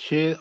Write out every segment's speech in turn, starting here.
6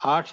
8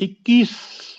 21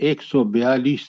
142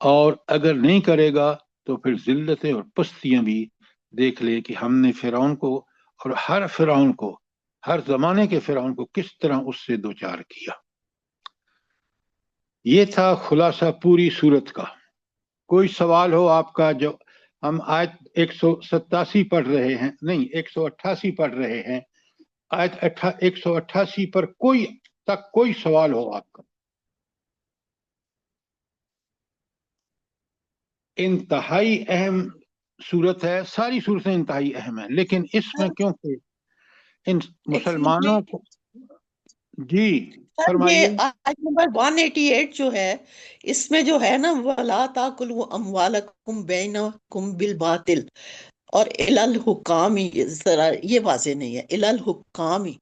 اور اگر نہیں کرے گا تو پھر ذلتیں اور پستیاں بھی دیکھ لے کہ ہم نے فرعون کو اور ہر فرعون کو، ہر زمانے کے فرعون کو کس طرح اس سے دوچار کیا۔ یہ تھا خلاصہ پوری صورت کا۔ کوئی سوال ہو آپ کا؟ جو ہم آیت 187 پڑھ رہے ہیں، نہیں 188 پڑھ رہے ہیں، آیت 188 پر کوئی سوال ہو آپ کا؟ انتہائی اہم صورت ہے، ساری صورتیں انتہائی اہم ہیں، لیکن اس میں کیونکہ ان مسلمانوں کو، جی سر فرمائیے۔ یہ آیت نمبر 188 جو ہے، اس میں جو ہے نا وَلَا تَأْكُلُوا أَمْوَالَكُمْ بَيْنَكُمْ بِالْبَاطِلِ اور اِلَى الْحُكَامِ، ذرا یہ واضح نہیں ہے، اِلَى الْحُكَامِ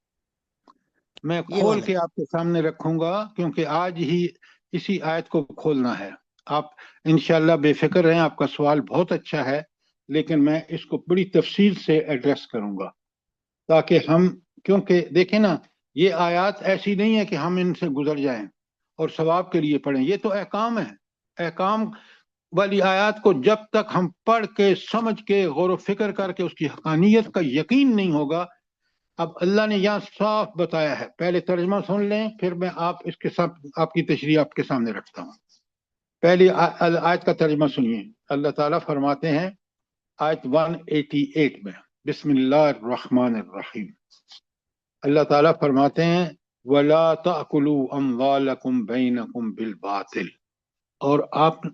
میں یہ کھول والا۔ کے آپ کے سامنے رکھوں گا کیونکہ آج ہی اسی آیت کو کھولنا ہے۔ آپ انشاءاللہ بے فکر رہیں، آپ کا سوال بہت اچھا ہے، لیکن میں اس کو بڑی تفصیل سے ایڈریس کروں گا تاکہ ہم، کیونکہ دیکھیں نا، یہ آیات ایسی نہیں ہے کہ ہم ان سے گزر جائیں اور ثواب کے لیے پڑھیں، یہ تو احکام ہے۔ احکام والی آیات کو جب تک ہم پڑھ کے سمجھ کے غور و فکر کر کے اس کی حقانیت کا یقین نہیں ہوگا، اب اللہ نے یہاں صاف بتایا ہے۔ پہلے ترجمہ سن لیں، پھر میں اس کے ساتھ آپ کی تشریح آپ کے سامنے رکھتا ہوں۔ پہلی آیت کا ترجمہ سنیے۔ اللہ تعالیٰ فرماتے ہیں آیت 188 میں، بسم اللہ الرحمن الرحیم، اللہ تعالیٰ فرماتے ہیں وَلَا تَأْكُلُوا أَمْوَالَكُمْ بَيْنَكُمْ بِالْبَاطِلِ، اور آپ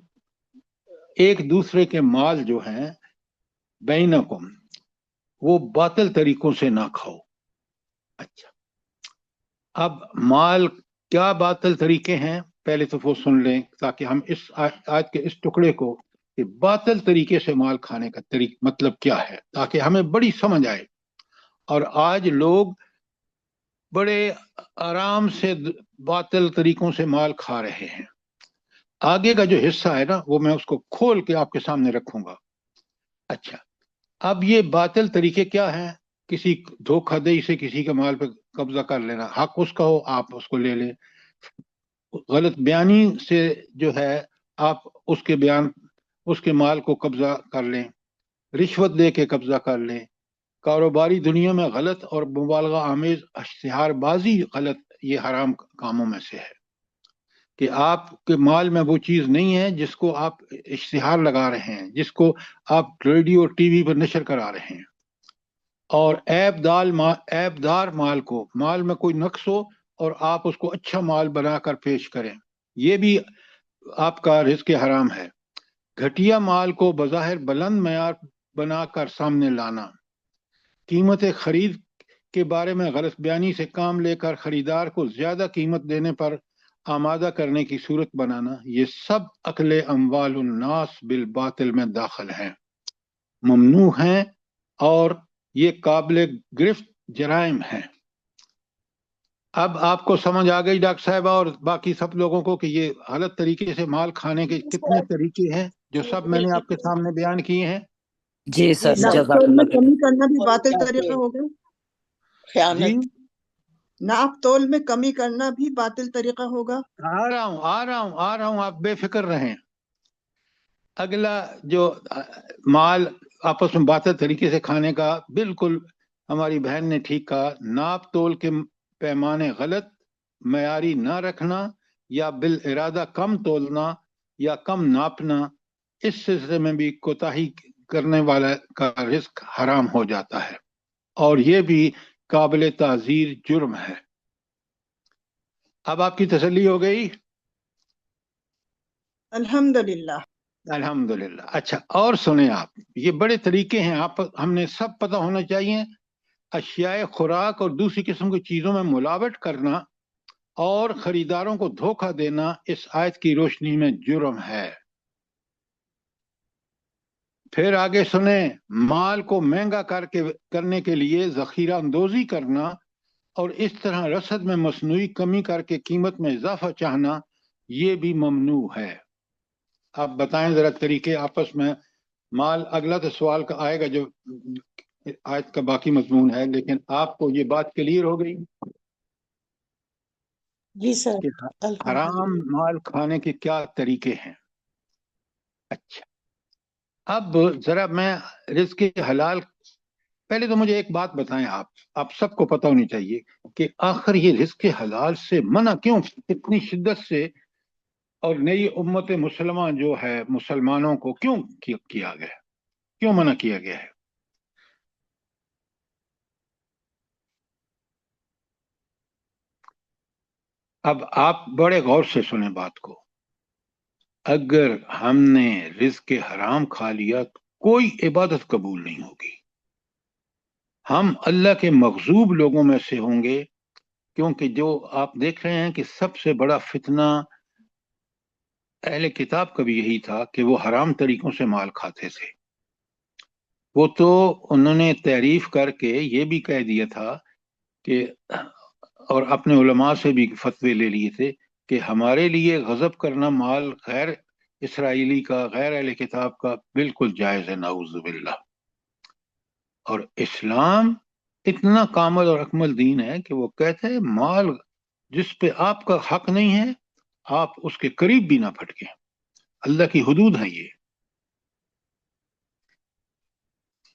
ایک دوسرے کے مال جو ہیں بینکم، وہ باطل طریقوں سے نہ کھاؤ۔ اچھا، اب مال کیا باطل طریقے ہیں پہلے تو وہ سن لیں تاکہ ہم اس آیت کے اس ٹکڑے کو کہ باطل طریقے سے مال کھانے کا مطلب کیا ہے، تاکہ ہمیں بڑی سمجھ آئے۔ اور آج لوگ بڑے آرام سے باطل طریقوں سے مال کھا رہے ہیں۔ آگے کا جو حصہ ہے نا، وہ میں اس کو کھول کے آپ کے سامنے رکھوں گا۔ اچھا، اب یہ باطل طریقے کیا ہیں؟ کسی دھوکہ دہی سے کسی کے مال پہ قبضہ کر لینا، حق اس کا ہو آپ اس کو لے لیں، غلط بیانی سے جو ہے آپ اس کے مال کو قبضہ کر لیں، رشوت دے کے قبضہ کر لیں، کاروباری دنیا میں غلط اور مبالغہ آمیز اشتہار بازی غلط، یہ حرام کاموں میں سے ہے کہ آپ کے مال میں وہ چیز نہیں ہے جس کو آپ اشتہار لگا رہے ہیں، جس کو آپ ریڈیو اور ٹی وی پر نشر کرا رہے ہیں، اور عیب دار مال میں کوئی نقص ہو اور آپ اس کو اچھا مال بنا کر پیش کریں، یہ بھی آپ کا رزق حرام ہے۔ گھٹیا مال کو بظاہر بلند معیار بنا کر سامنے لانا، قیمت خرید کے بارے میں غلط بیانی سے کام لے کر خریدار کو زیادہ قیمت دینے پر آمادہ کرنے کی صورت بنانا، یہ سب اکل اموال الناس بالباطل میں داخل ہیں، ممنوع ہیں، اور یہ قابل گرفت جرائم ہیں۔ اب آپ کو سمجھ آ گئی ڈاکٹر صاحبہ اور باقی سب لوگوں کو کہ یہ غلط طریقے سے مال کھانے کے کتنے طریقے ہیں جو سب میں نے آپ کے سامنے بیان کیے ہیں؟ جی سر، سر، جزاک ناپ اللہ میں خیر۔ کمی کرنا بھی باطل طریقہ ہو گیا۔ جی خیانت۔ ناپ تول میں کمی کرنا بھی باطل طریقہ ہوگا۔ آ رہا ہوں آپ بے فکر رہیں۔ اگلا جو مال آپس میں باطل طریقے سے کھانے کا، بالکل ہماری بہن نے ٹھیک کہا، ناپ تول کے پیمانے غلط، معیاری نہ رکھنا، یا بالارادہ کم تولنا یا کم ناپنا، اس سلسلے میں بھی کوتاہی کرنے والا کا رزق حرام ہو جاتا ہے، اور یہ بھی قابل تعزیر جرم ہے۔ اب آپ کی تسلی ہو گئی؟ الحمدللہ۔ الحمدللہ۔ اچھا، اور سنیں آپ، یہ بڑے طریقے ہیں، ہم نے سب پتہ ہونا چاہیے۔ اشیاء خوراک اور دوسری قسم کی چیزوں میں ملاوٹ کرنا اور خریداروں کو دھوکہ دینا اس آیت کی روشنی میں جرم ہے۔ پھر آگے سنیں، مال کو مہنگا کرنے کے لیے ذخیرہ اندوزی کرنا اور اس طرح رسد میں مصنوعی کمی کر کے قیمت میں اضافہ چاہنا، یہ بھی ممنوع ہے۔ آپ بتائیں ذرا طریقے آپس میں۔ مال اگلا تو سوال کا آئے گا جو آیت کا باقی مضمون ہے، لیکن آپ کو یہ بات کلیئر ہو گئی جی سر، کہ حرام الحمدللہ۔ مال کھانے کے کیا طریقے ہیں؟ اچھا، اب ذرا میں رزق حلال، پہلے تو مجھے ایک بات بتائیں، آپ سب کو پتہ ہونی چاہیے کہ آخر یہ رزق حلال سے منع کیوں اتنی شدت سے، اور نئی امت مسلمہ جو ہے مسلمانوں کو کیوں کیا گیا ہے، کیوں منع کیا گیا ہے؟ اب آپ بڑے غور سے سنیں بات کو، اگر ہم نے رزق حرام کھا لیا تو کوئی عبادت قبول نہیں ہوگی، ہم اللہ کے مغضوب لوگوں میں سے ہوں گے، کیونکہ جو آپ دیکھ رہے ہیں کہ سب سے بڑا فتنہ اہل کتاب کا بھی یہی تھا کہ وہ حرام طریقوں سے مال کھاتے تھے۔ وہ تو انہوں نے تعریف کر کے یہ بھی کہہ دیا تھا کہ، اور اپنے علماء سے بھی فتوے لے لیے تھے کہ ہمارے لیے غضب کرنا مال غیر اسرائیلی کا، غیر اہل کتاب کا بالکل جائز ہے، نعوذ باللہ۔ اور اسلام اتنا کامل اور اکمل دین ہے کہ وہ کہتے ہیں مال جس پہ آپ کا حق نہیں ہے آپ اس کے قریب بھی نہ پھٹکیں، اللہ کی حدود ہے یہ۔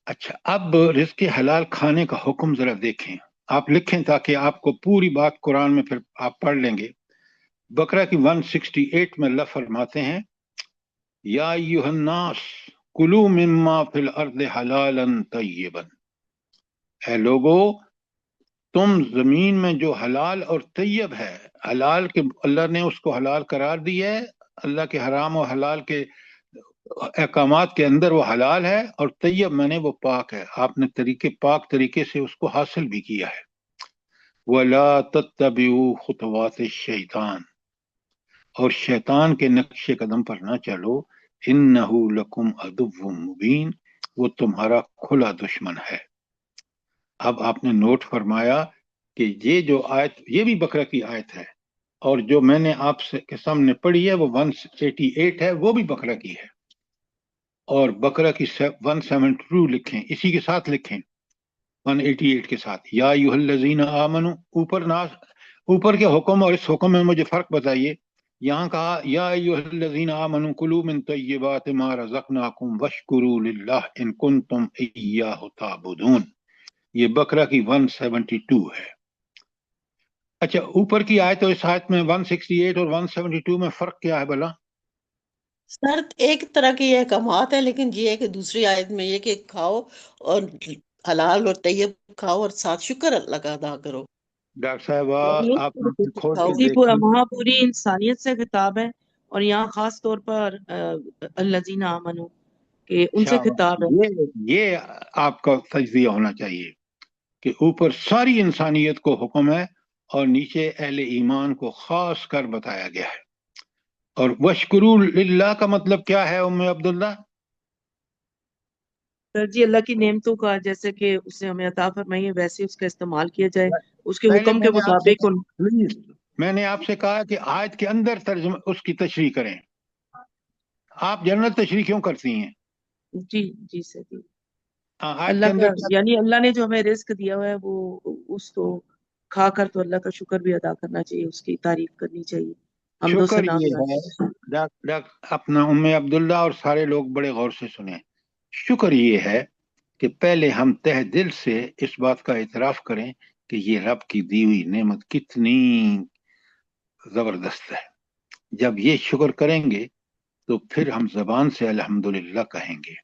اچھا، اب رزق حلال کھانے کا حکم ذرا دیکھیں، آپ لکھیں تاکہ آپ کو پوری بات قرآن میں پھر آپ پڑھ لیں گے۔ بقرہ کی 168 میں اللہ فرماتے ہیں، یا ایھا الناس کلوا مما فی الارض حلالا طیبا، اے لوگو تم زمین میں جو حلال اور طیب ہے، حلال کے اللہ نے اس کو حلال قرار دیا ہے، اللہ کے حرام و حلال کے احکامات کے اندر وہ حلال ہے، اور طیب میں نے وہ پاک ہے، آپ نے پاک طریقے سے اس کو حاصل بھی کیا ہے۔ وَلَا تَتَّبِعُوا خُطُوَاتِ الشَّيْطَانِ، اور شیطان کے نقش قدم پر نہ چلو، إِنَّهُ لَكُمْ عَدُوٌّ مُبِينٌ، وہ تمہارا کھلا دشمن ہے۔ اب آپ نے نوٹ فرمایا کہ یہ جو آیت، یہ بھی بقرہ کی آیت ہے، اور جو میں نے آپ کے سامنے پڑھی ہے وہ 188 ہے، وہ بھی بقرہ کی ہے، اور بقرہ کی 172 لکھیں، اسی کے ساتھ لکھیں 188 کے ساتھ، یا ایھا الذین آمنوا، اوپر کے حکم اور اس حکم میں مجھے فرق بتائیے۔ یہاں کہا یا ایھا الذین آمنوا کلوا من طیبات ما رزقناکم واشکروا للہ ان کنتم ایاہ تعبدون، یہ بقرہ کی 172 ہے۔ اچھا، اوپر کی آیت اور اس آیت میں 168 اور 172 میں فرق کیا ہے بھلا؟ سر ایک طرح کے یہ احکامات ہیں، لیکن یہ ہے کہ دوسری آیت میں یہ کہ کھاؤ اور حلال اور طیب کھاؤ اور ساتھ شکر اللہ کا ادا کرو، ڈاکٹر صاحب یعنی آپ اس طریقے سے کھول کھاؤ۔ کے اسی دیکھیں۔ وہاں پوری انسانیت سے خطاب ہے، اور یہاں خاص طور پر الذین آمنو کہ ان سے خطاب ہے۔ یہ آپ کا تجزیہ ہونا چاہیے کہ اوپر ساری انسانیت کو حکم ہے اور نیچے اہل ایمان کو خاص کر بتایا گیا ہے۔ اور وشکرو للہ کا مطلب کیا ہے ام عبداللہ؟ سر جی، اللہ کی نعمتوں کا جیسے کہ اس نے ہمیں عطا فرمائی ہے ویسے اس کا استعمال کیا جائے اس کے پہلے حکم میں کے نے آپ سے مطابق۔ پلیز میں نے آپ سے کہا کہ آیت کے اندر ترجمہ اس کی تشریح کریں، آپ جنرل تشریح کیوں کرتی ہیں؟ جی جی سر جی، آیت کے اللہ اندر کا کیا؟ یعنی اللہ نے جو ہمیں رزق دیا ہوا ہے وہ اس کو کھا کر تو اللہ کا شکر بھی ادا کرنا چاہیے، اس کی تعریف کرنی چاہیے، حمد و شکر ثنا یہ کرنا ہے، چاہیے۔ اپنا ام عبداللہ اور سارے لوگ بڑے غور سے سنیں، شکر یہ ہے کہ پہلے ہم تہ دل سے اس بات کا اعتراف کریں کہ یہ رب کی دی ہوئی نعمت کتنی زبردست ہے۔ جب یہ شکر کریں گے تو پھر ہم زبان سے الحمدللہ کہیں گے،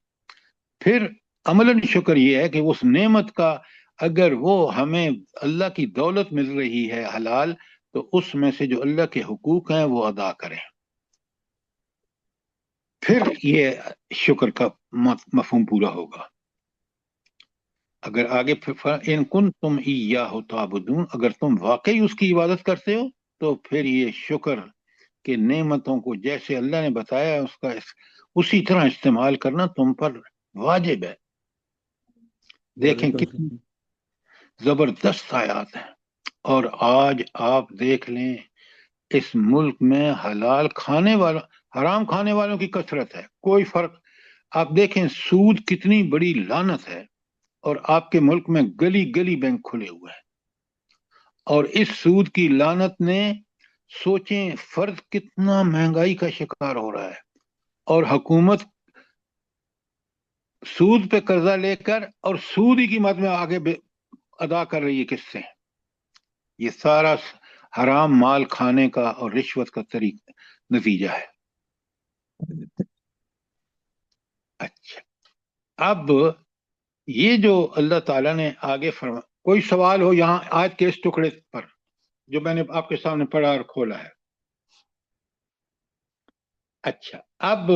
پھر عملاً شکر یہ ہے کہ اس نعمت کا اگر وہ ہمیں اللہ کی دولت مل رہی ہے حلال، تو اس میں سے جو اللہ کے حقوق ہیں وہ ادا کریں، پھر یہ شکر کا مفہوم پورا ہوگا۔ اگر آگے ان کنتم ایاہ تعبدون، اگر تم واقعی اس کی عبادت کرتے ہو تو پھر یہ شکر کہ نعمتوں کو جیسے اللہ نے بتایا اس کا اسی طرح استعمال کرنا تم پر واجب ہے۔ دیکھیں کتنی زبردست آیات ہیں، اور آج آپ دیکھ لیں اس ملک میں حلال کھانے والوں، حرام کھانے والوں کی کثرت ہے، کوئی فرق۔ آپ دیکھیں سود کتنی بڑی لعنت ہے، اور آپ کے ملک میں گلی گلی بینک کھلے ہوئے ہیں، اور اس سود کی لعنت نے، سوچیں فرد کتنا مہنگائی کا شکار ہو رہا ہے، اور حکومت سود پہ قرضہ لے کر اور سود ہی قیمت میں آگے ادا کر رہی ہے کس سے؟ یہ سارا حرام مال کھانے کا اور رشوت کا نتیجہ ہے. اچھا، اب یہ جو اللہ تعالیٰ نے آگے فرما، کوئی سوال ہو یہاں آیت کے اس ٹکڑے پر جو میں نے آپ کے سامنے پڑھا اور کھولا ہے؟ اچھا، اب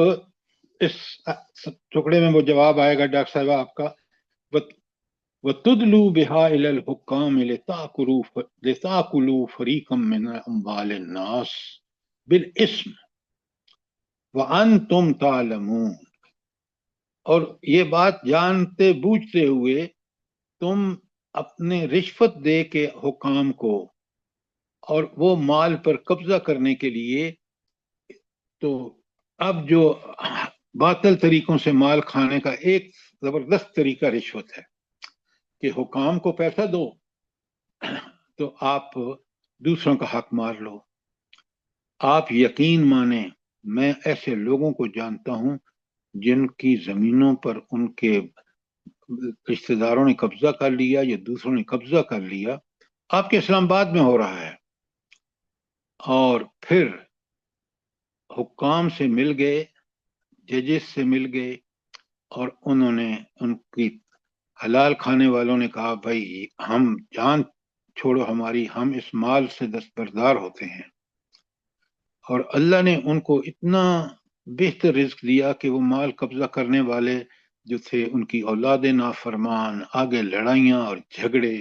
اس ٹکڑے میں وہ جواب آئے گا ڈاکٹر صاحب آپ کا، وَتُدْلُوا بِهَا إِلَى الْحُكَّامِ لِتَأْكُلُوا فَرِيقًا مِنْ أَمْوَالِ النَّاسِ بِالْإِثْمِ وَأَنْتُمْ تَعْلَمُونَ. اور یہ بات جانتے بوجھتے ہوئے تم اپنے رشوت دے کے حکام کو اور وہ مال پر قبضہ کرنے کے لیے، تو اب جو باطل طریقوں سے مال کھانے کا ایک زبردست طریقہ رشوت ہے کہ حکام کو پیسہ دو تو آپ دوسروں کا حق مار لو. آپ یقین مانیں میں ایسے لوگوں کو جانتا ہوں جن کی زمینوں پر ان کے رشتہ داروں نے قبضہ کر لیا یا دوسروں نے قبضہ کر لیا. آپ کے اسلام آباد میں ہو رہا ہے، اور پھر حکام سے مل گئے، ججز سے مل گئے، اور انہوں نے ان کی حلال کھانے والوں نے کہا بھائی ہم جان چھوڑو ہماری، ہم اس مال سے دستبردار ہوتے ہیں. اور اللہ نے ان کو اتنا بہتر رزق دیا کہ وہ مال قبضہ کرنے والے جو تھے ان کی اولاد نافرمان، آگے لڑائیاں اور جھگڑے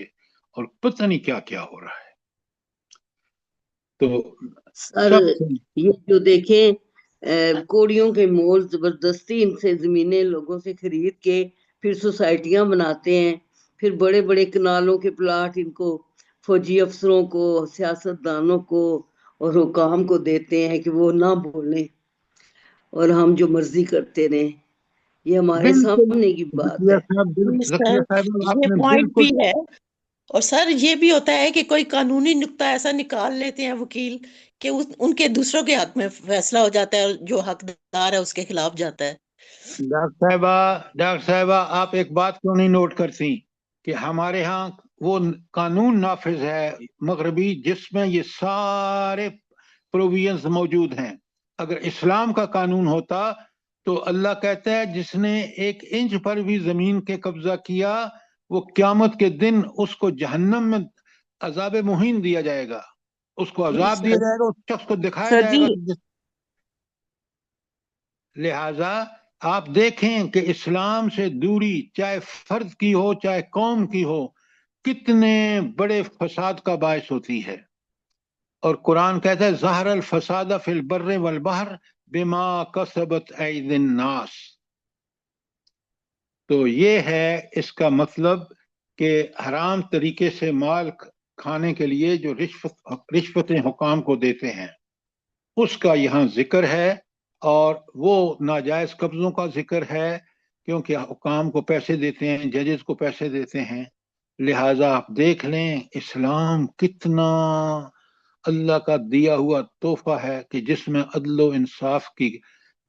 اور پتہ نہیں کیا کیا ہو رہا ہے. تو سر سب یہ جو دیکھیں کوڑیوں کے مول زبردستی ان سے زمینیں لوگوں سے خرید کے پھر سوسائٹیاں بناتے ہیں، پھر بڑے بڑے کنالوں کے پلاٹ ان کو فوجی افسروں کو، سیاست دانوں کو اور حکام کو دیتے ہیں کہ وہ نہ بولیں اور ہم جو مرضی کرتے رہیں. یہ ہمارے بالکل سامنے کی بات ہے. ذکیہ سر صاحب آپ یہ نے پوائنٹ بھی بالکل ہے، اور سر یہ بھی ہوتا ہے کہ کوئی قانونی نقطہ ایسا نکال لیتے ہیں وکیل کہ ان کے دوسروں کے حق میں فیصلہ ہو جاتا ہے اور جو حقدار ہے اس کے خلاف جاتا ہے. ڈاکٹر صاحبہ آپ ایک بات کیوں نہیں نوٹ کرتی کہ ہمارے ہاں وہ قانون نافذ ہے مغربی جس میں یہ سارے پروویژنز موجود ہیں. اگر اسلام کا قانون ہوتا تو اللہ کہتا ہے جس نے 1 انچ پر بھی زمین کے قبضہ کیا وہ قیامت کے دن اس کو جہنم میں عذاب مہین دیا جائے گا، اس کو جی عذاب دیا سر. جائے گا، اس شخص کو دکھایا سر جائے جی گا. لہذا آپ دیکھیں کہ اسلام سے دوری چاہے فرد کی ہو چاہے قوم کی ہو کتنے بڑے فساد کا باعث ہوتی ہے. اور قرآن کہتا ہے ظہر الفساد فی البر والبحر بما کسبت ایدی الناس. تو یہ ہے اس کا مطلب کہ حرام طریقے سے مال کھانے کے لیے جو رشوتیں حکام کو دیتے ہیں اس کا یہاں ذکر ہے، اور وہ ناجائز قبضوں کا ذکر ہے کیونکہ حکام کو پیسے دیتے ہیں، ججز کو پیسے دیتے ہیں. لہٰذا آپ دیکھ لیں اسلام کتنا اللہ کا دیا ہوا تحفہ ہے کہ جس میں عدل و انصاف کی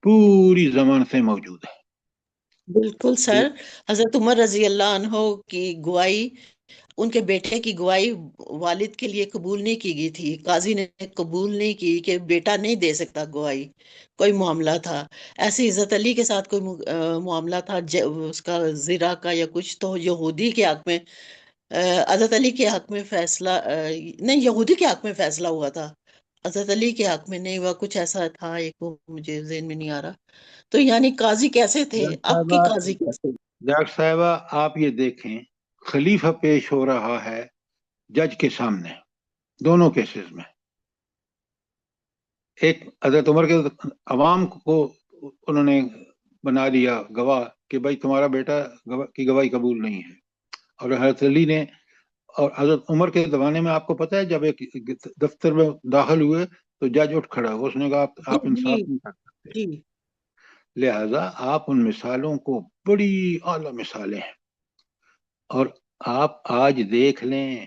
پوری ضمانتیں موجود ہیں. بالکل سر. حضرت عمر رضی اللہ عنہ کی گواہی، ان کے بیٹے کی گواہی والد کے لیے قبول نہیں کی گئی تھی، قاضی نے قبول نہیں کی کہ بیٹا نہیں دے سکتا گواہی. کوئی معاملہ تھا ایسے، عزت علی کے ساتھ کوئی معاملہ تھا اس کا زرا کا یا کچھ، تو یہودی کے حق میں حضرت علی کے حق میں فیصلہ نہیں، یہودی کے حق میں فیصلہ ہوا تھا، حضرت علی کے حق میں نہیں ہوا. کچھ ایسا تھا ایک، وہ مجھے ذہن میں نہیں آ رہا. تو یعنی قاضی کیسے تھے، اب کے قاضی کیسے؟ ڈاکٹر صاحبہ آپ یہ دیکھیں خلیفہ پیش ہو رہا ہے جج کے سامنے دونوں کیسز میں. ایک حضرت عمر کے عوام کو انہوں نے بنا لیا گواہ کہ بھائی تمہارا بیٹا کی گواہی قبول نہیں ہے، اور حضرت علی نے اور حضرت عمر کے زمانے میں آپ کو پتہ ہے جب ایک دفتر میں داخل ہوئے تو جج اٹھ کھڑا ہوا، اس نے کہا آپ جی انصاف نہیں کر سکتے. جی. لہذا آپ ان مثالوں کو بڑی اعلیٰ مثالیں ہیں، اور آپ آج دیکھ لیں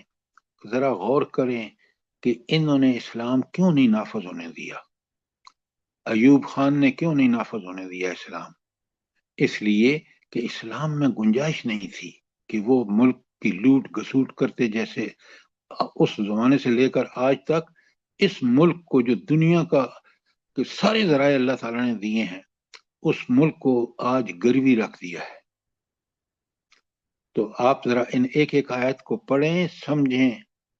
ذرا غور کریں کہ انہوں نے اسلام کیوں نہیں نافذ ہونے دیا. ایوب خان نے کیوں نہیں نافذ ہونے دیا اسلام؟ اس لیے کہ اسلام میں گنجائش نہیں تھی کہ وہ ملک کی لوٹ گسوٹ کرتے، جیسے اس زمانے سے لے کر آج تک اس ملک کو جو دنیا کا کہ سارے ذرائع اللہ تعالیٰ نے دیے ہیں، اس ملک کو آج گروی رکھ دیا ہے۔ تو آپ ذرا ان ایک ایک آیت کو پڑھیں، سمجھیں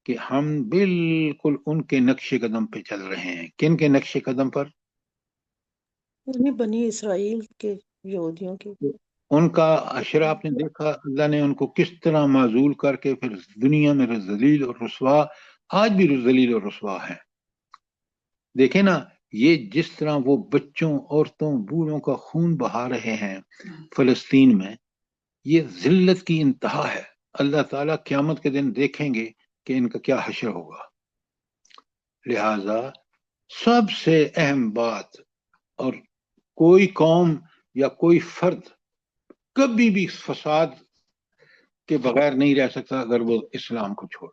کہ ہم بالکل ان کے نقش قدم پہ چل رہے ہیں۔ کن کے نقش قدم پر؟ انہیں بنی اسرائیل کے، یہودیوں کے۔ ان کا عشرہ آپ نے دیکھا، اللہ نے ان کو کس طرح معزول کر کے پھر دنیا میں ذلیل اور رسوا، آج بھی ذلیل اور رسوا ہے۔ دیکھیں نا، یہ جس طرح وہ بچوں، عورتوں، بوڑھوں کا خون بہا رہے ہیں فلسطین میں، یہ ذلت کی انتہا ہے۔ اللہ تعالیٰ قیامت کے دن دیکھیں گے کہ ان کا کیا حشر ہوگا۔ لہذا سب سے اہم بات، اور کوئی قوم یا کوئی فرد کبھی بھی فساد کے بغیر نہیں رہ سکتا اگر وہ اسلام کو چھوڑ۔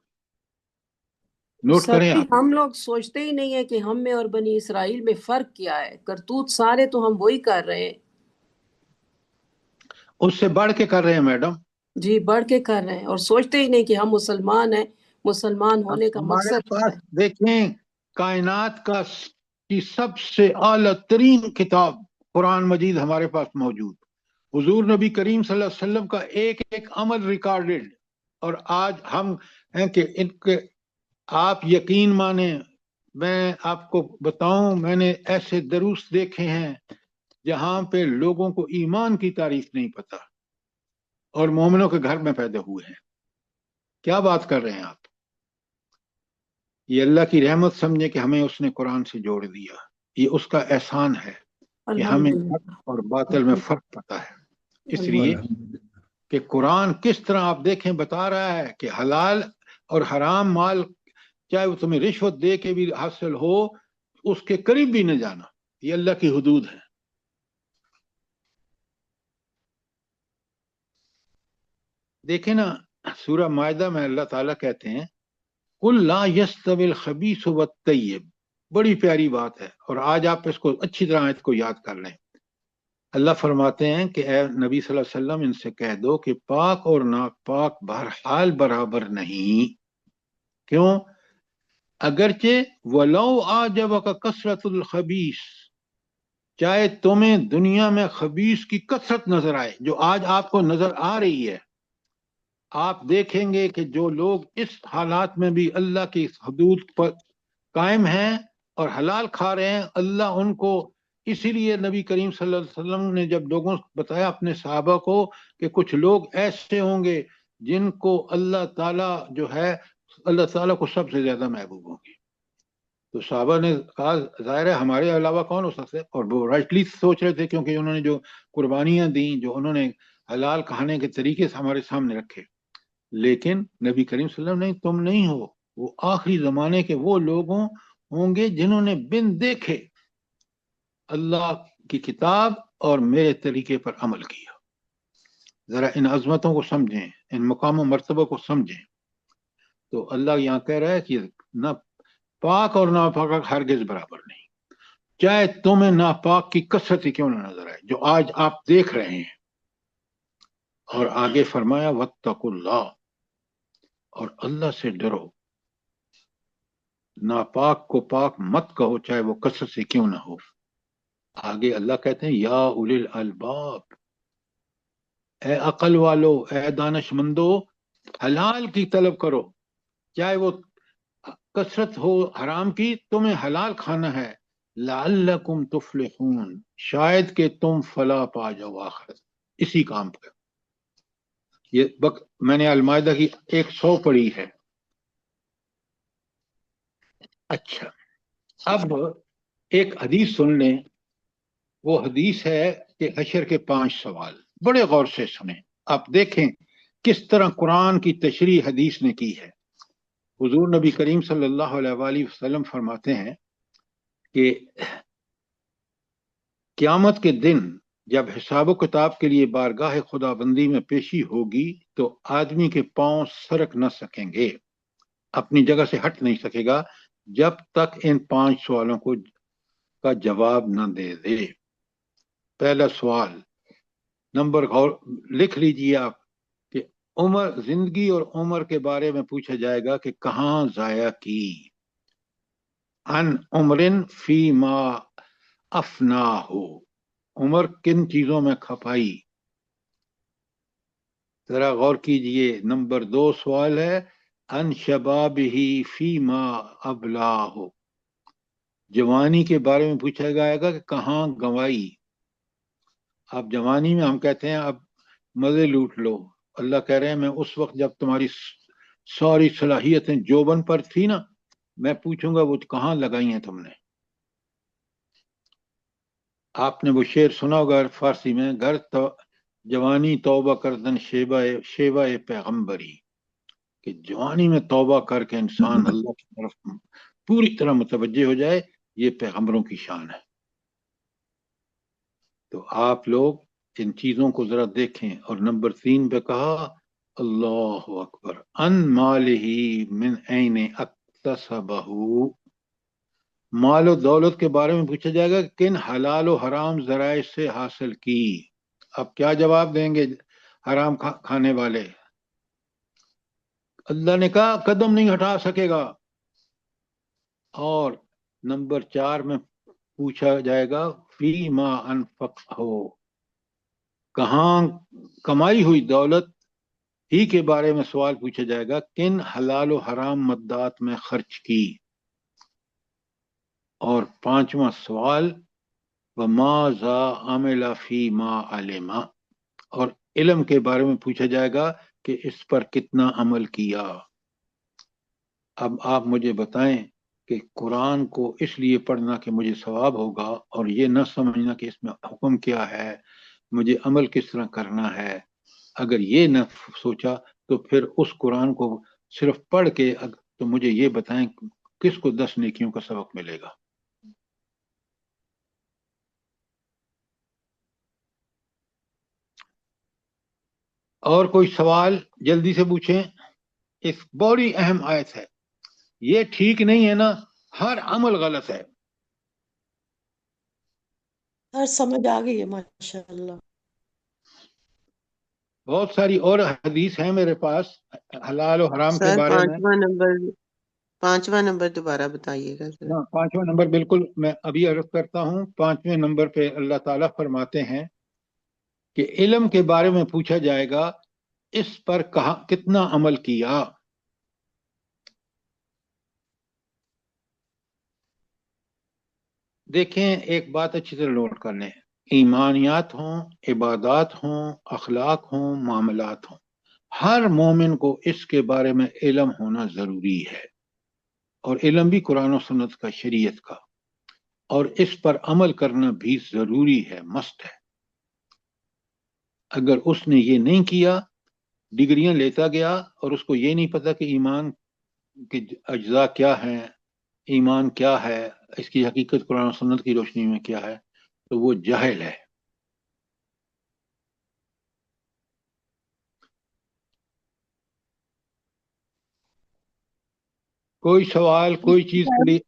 نوٹ کریں ساتھی، آپ۔ ہم لوگ سوچتے ہی نہیں ہے کہ ہم میں اور بنی اسرائیل میں فرق کیا ہے۔ کرتوت سارے تو ہم وہی کر رہے ہیں۔ اس سے بڑھ کے کر رہے ہیں میڈم۔ جی، بڑھ کے کر رہے ہیں، اور سوچتے ہی نہیں کہ ہم مسلمان ہیں۔ مسلمان ہونے کا ہمارے مقصد کیا پاس ہے؟ دیکھیں، کائنات کی سب سے اعلیٰ ترین کتاب قرآن مجید ہمارے پاس موجود۔ حضور نبی کریم صلی اللہ علیہ وسلم کا ایک ایک عمل ریکارڈڈ، اور آج ہم ہیں کہ ان کے آپ یقین مانیں، میں آپ کو بتاؤں، میں نے ایسے دروس دیکھے ہیں جہاں پہ لوگوں کو ایمان کی تعریف نہیں پتا، اور مومنوں کے گھر میں پیدا ہوئے ہیں۔ کیا بات کر رہے ہیں آپ؟ یہ اللہ کی رحمت سمجھے کہ ہمیں اس نے قرآن سے جوڑ دیا، یہ اس کا احسان ہے کہ ہمیں حق اور باطل میں فرق پتا ہے۔ اس لیے کہ قرآن کس طرح آپ دیکھیں بتا رہا ہے کہ حلال اور حرام مال چاہے وہ تمہیں رشوت دے کے بھی حاصل ہو، اس کے قریب بھی نہ جانا، یہ اللہ کی حدود ہے۔ دیکھیں نا، سورہ مائدہ میں اللہ تعالیٰ کہتے ہیں قُلْ لَا يَسْتَوِي الْخَبِيثُ وَالطَّيِّبُ، بڑی پیاری بات ہے، اور آج آپ اس کو اچھی طرح آیت کو یاد کر لیں۔ اللہ فرماتے ہیں کہ اے نبی صلی اللہ علیہ وسلم، ان سے کہہ دو کہ پاک اور ناپاک بہرحال برابر نہیں۔ کیوں؟ اگرچہ وَلَوْ أَعْجَبَكَ كَثْرَةُ الْخَبِيثِ، چاہے تمہیں دنیا میں خبیث کی کثرت نظر آئے، جو آج آپ کو نظر آ رہی ہے، آپ دیکھیں گے کہ جو لوگ اس حالات میں بھی اللہ کی حدود پر قائم ہیں اور حلال کھا رہے ہیں، اللہ ان کو، اسی لیے نبی کریم صلی اللہ علیہ وسلم نے جب لوگوں کو بتایا اپنے صحابہ کو کہ کچھ لوگ ایسے ہوں گے جن کو اللہ تعالیٰ جو ہے، اللہ تعالیٰ کو سب سے زیادہ محبوب ہوں گے، تو صحابہ نے کہا ظاہر ہے ہمارے علاوہ کون ہو سکتے، اور وہ رائٹلی سوچ رہے تھے، کیونکہ انہوں نے جو قربانیاں دیں، جو انہوں نے حلال کھانے کے طریقے ہمارے سامنے رکھے۔ لیکن نبی کریم صلی اللہ علیہ وسلم نے، تم نہیں ہو، وہ آخری زمانے کے وہ لوگوں ہوں گے جنہوں نے بن دیکھے اللہ کی کتاب اور میرے طریقے پر عمل کیا۔ ذرا ان عظمتوں کو سمجھیں، ان مقام و مرتبہ کو سمجھیں۔ تو اللہ یہاں کہہ رہا ہے کہ نہ پاک اور ناپاک ہرگز برابر نہیں، چاہے تمہیں ناپاک کی کثرت ہی کیوں نہ نظر آئے، جو آج آپ دیکھ رہے ہیں۔ اور آگے فرمایا واتقوا اللہ، اور اللہ سے ڈرو، ناپاک کو پاک مت کہو چاہے وہ کثرت سے کیوں نہ ہو۔ آگے اللہ کہتے ہیں یا اولی الالباب، اے عقل والو، اے دانش مندو، حلال کی طلب کرو، چاہے وہ کثرت ہو حرام کی، تمہیں حلال کھانا ہے، لعلکم تفلحون، شاید کہ تم فلاح پا جاؤ آخرت اسی کام پر۔ یہ میں نے المائدہ کی 100 پڑھی ہے۔ اچھا، اب ایک حدیث سن لیں، وہ حدیث ہے کہ حشر کے 5 سوال، بڑے غور سے سنیں، آپ دیکھیں کس طرح قرآن کی تشریح حدیث نے کی ہے۔ حضور نبی کریم صلی اللہ علیہ وآلہ وسلم فرماتے ہیں کہ قیامت کے دن جب حساب و کتاب کے لیے بارگاہ خدا بندی میں پیشی ہوگی تو آدمی کے پاؤں سرک نہ سکیں گے، اپنی جگہ سے ہٹ نہیں سکے گا جب تک ان 5 سوالوں کو کا جواب نہ دے دے. پہلا سوال نمبر لکھ لیجیے آپ کہ عمر، زندگی اور عمر کے بارے میں پوچھا جائے گا کہ کہاں ضائع کی. ان عمرن فی ما افنا ہو، عمر کن چیزوں میں کھپائی. ذرا غور کیجئے. نمبر 2 سوال ہے ان شباب ہی فی ما ابلا ہو، جوانی کے بارے میں پوچھا جائے گا کہ کہاں گنوائی. اب جوانی میں ہم کہتے ہیں اب مزے لوٹ لو، اللہ کہہ رہے ہیں میں اس وقت جب تمہاری ساری صلاحیتیں جوبن پر تھی نا، میں پوچھوں گا وہ کہاں لگائی ہیں تم نے. آپ نے وہ شعر سنا ہوگا فارسی میں، گھر جوانی توبہ کردن شیبہ پیغمبری، کہ جوانی میں توبہ کر کے انسان اللہ کی طرف پوری طرح متوجہ ہو جائے، یہ پیغمبروں کی شان ہے. تو آپ لوگ ان چیزوں کو ذرا دیکھیں. اور نمبر 3 پہ کہا اللہ اکبر، ان مالہی من این اکتسبہ، مال و دولت کے بارے میں پوچھا جائے گا کہ کن حلال و حرام ذرائع سے حاصل کی. اب کیا جواب دیں گے حرام کھانے والے؟ اللہ نے کہا قدم نہیں ہٹا سکے گا. اور نمبر 4 میں پوچھا جائے گا فی ما انفق ہو، کہاں کمائی ہوئی دولت ہی کے بارے میں سوال پوچھا جائے گا، کن حلال و حرام مدات میں خرچ کی. اور 5واں سوال وماذا عمل فی ما علم، اور علم کے بارے میں پوچھا جائے گا کہ اس پر کتنا عمل کیا. اب آپ مجھے بتائیں کہ قرآن کو اس لیے پڑھنا کہ مجھے ثواب ہوگا، اور یہ نہ سمجھنا کہ اس میں حکم کیا ہے، مجھے عمل کس طرح کرنا ہے، اگر یہ نہ سوچا تو پھر اس قرآن کو صرف پڑھ کے تو مجھے یہ بتائیں کس کو 10 نیکیوں کا سبق ملے گا. اور کوئی سوال جلدی سے پوچھیں. اس بڑی اہم آیت ہے، یہ ٹھیک نہیں ہے نا، ہر عمل غلط ہے. ہر سمجھ آ گئی ہے ماشاء اللہ. بہت ساری اور حدیث ہیں میرے پاس حلال و حرام کے سر بارے میں. پانچواں نمبر دوبارہ بتائیے گا سر. 5واں نمبر بالکل میں ابھی عرض کرتا ہوں. 5ویں نمبر پہ اللہ تعالیٰ فرماتے ہیں کہ علم کے بارے میں پوچھا جائے گا اس پر کتنا عمل کیا. دیکھیں ایک بات اچھی طرح نوٹ کر لیں، ایمانیات ہوں، عبادات ہوں، اخلاق ہوں، معاملات ہوں، ہر مومن کو اس کے بارے میں علم ہونا ضروری ہے. اور علم بھی قرآن و سنت کا، شریعت کا، اور اس پر عمل کرنا بھی ضروری ہے، مست ہے. اگر اس نے یہ نہیں کیا، ڈگریاں لیتا گیا اور اس کو یہ نہیں پتا کہ ایمان کے اجزاء کیا ہیں، ایمان کیا ہے، اس کی حقیقت قرآن و سنت کی روشنی میں کیا ہے، تو وہ جاہل ہے. کوئی سوال، کوئی چیز کلی؟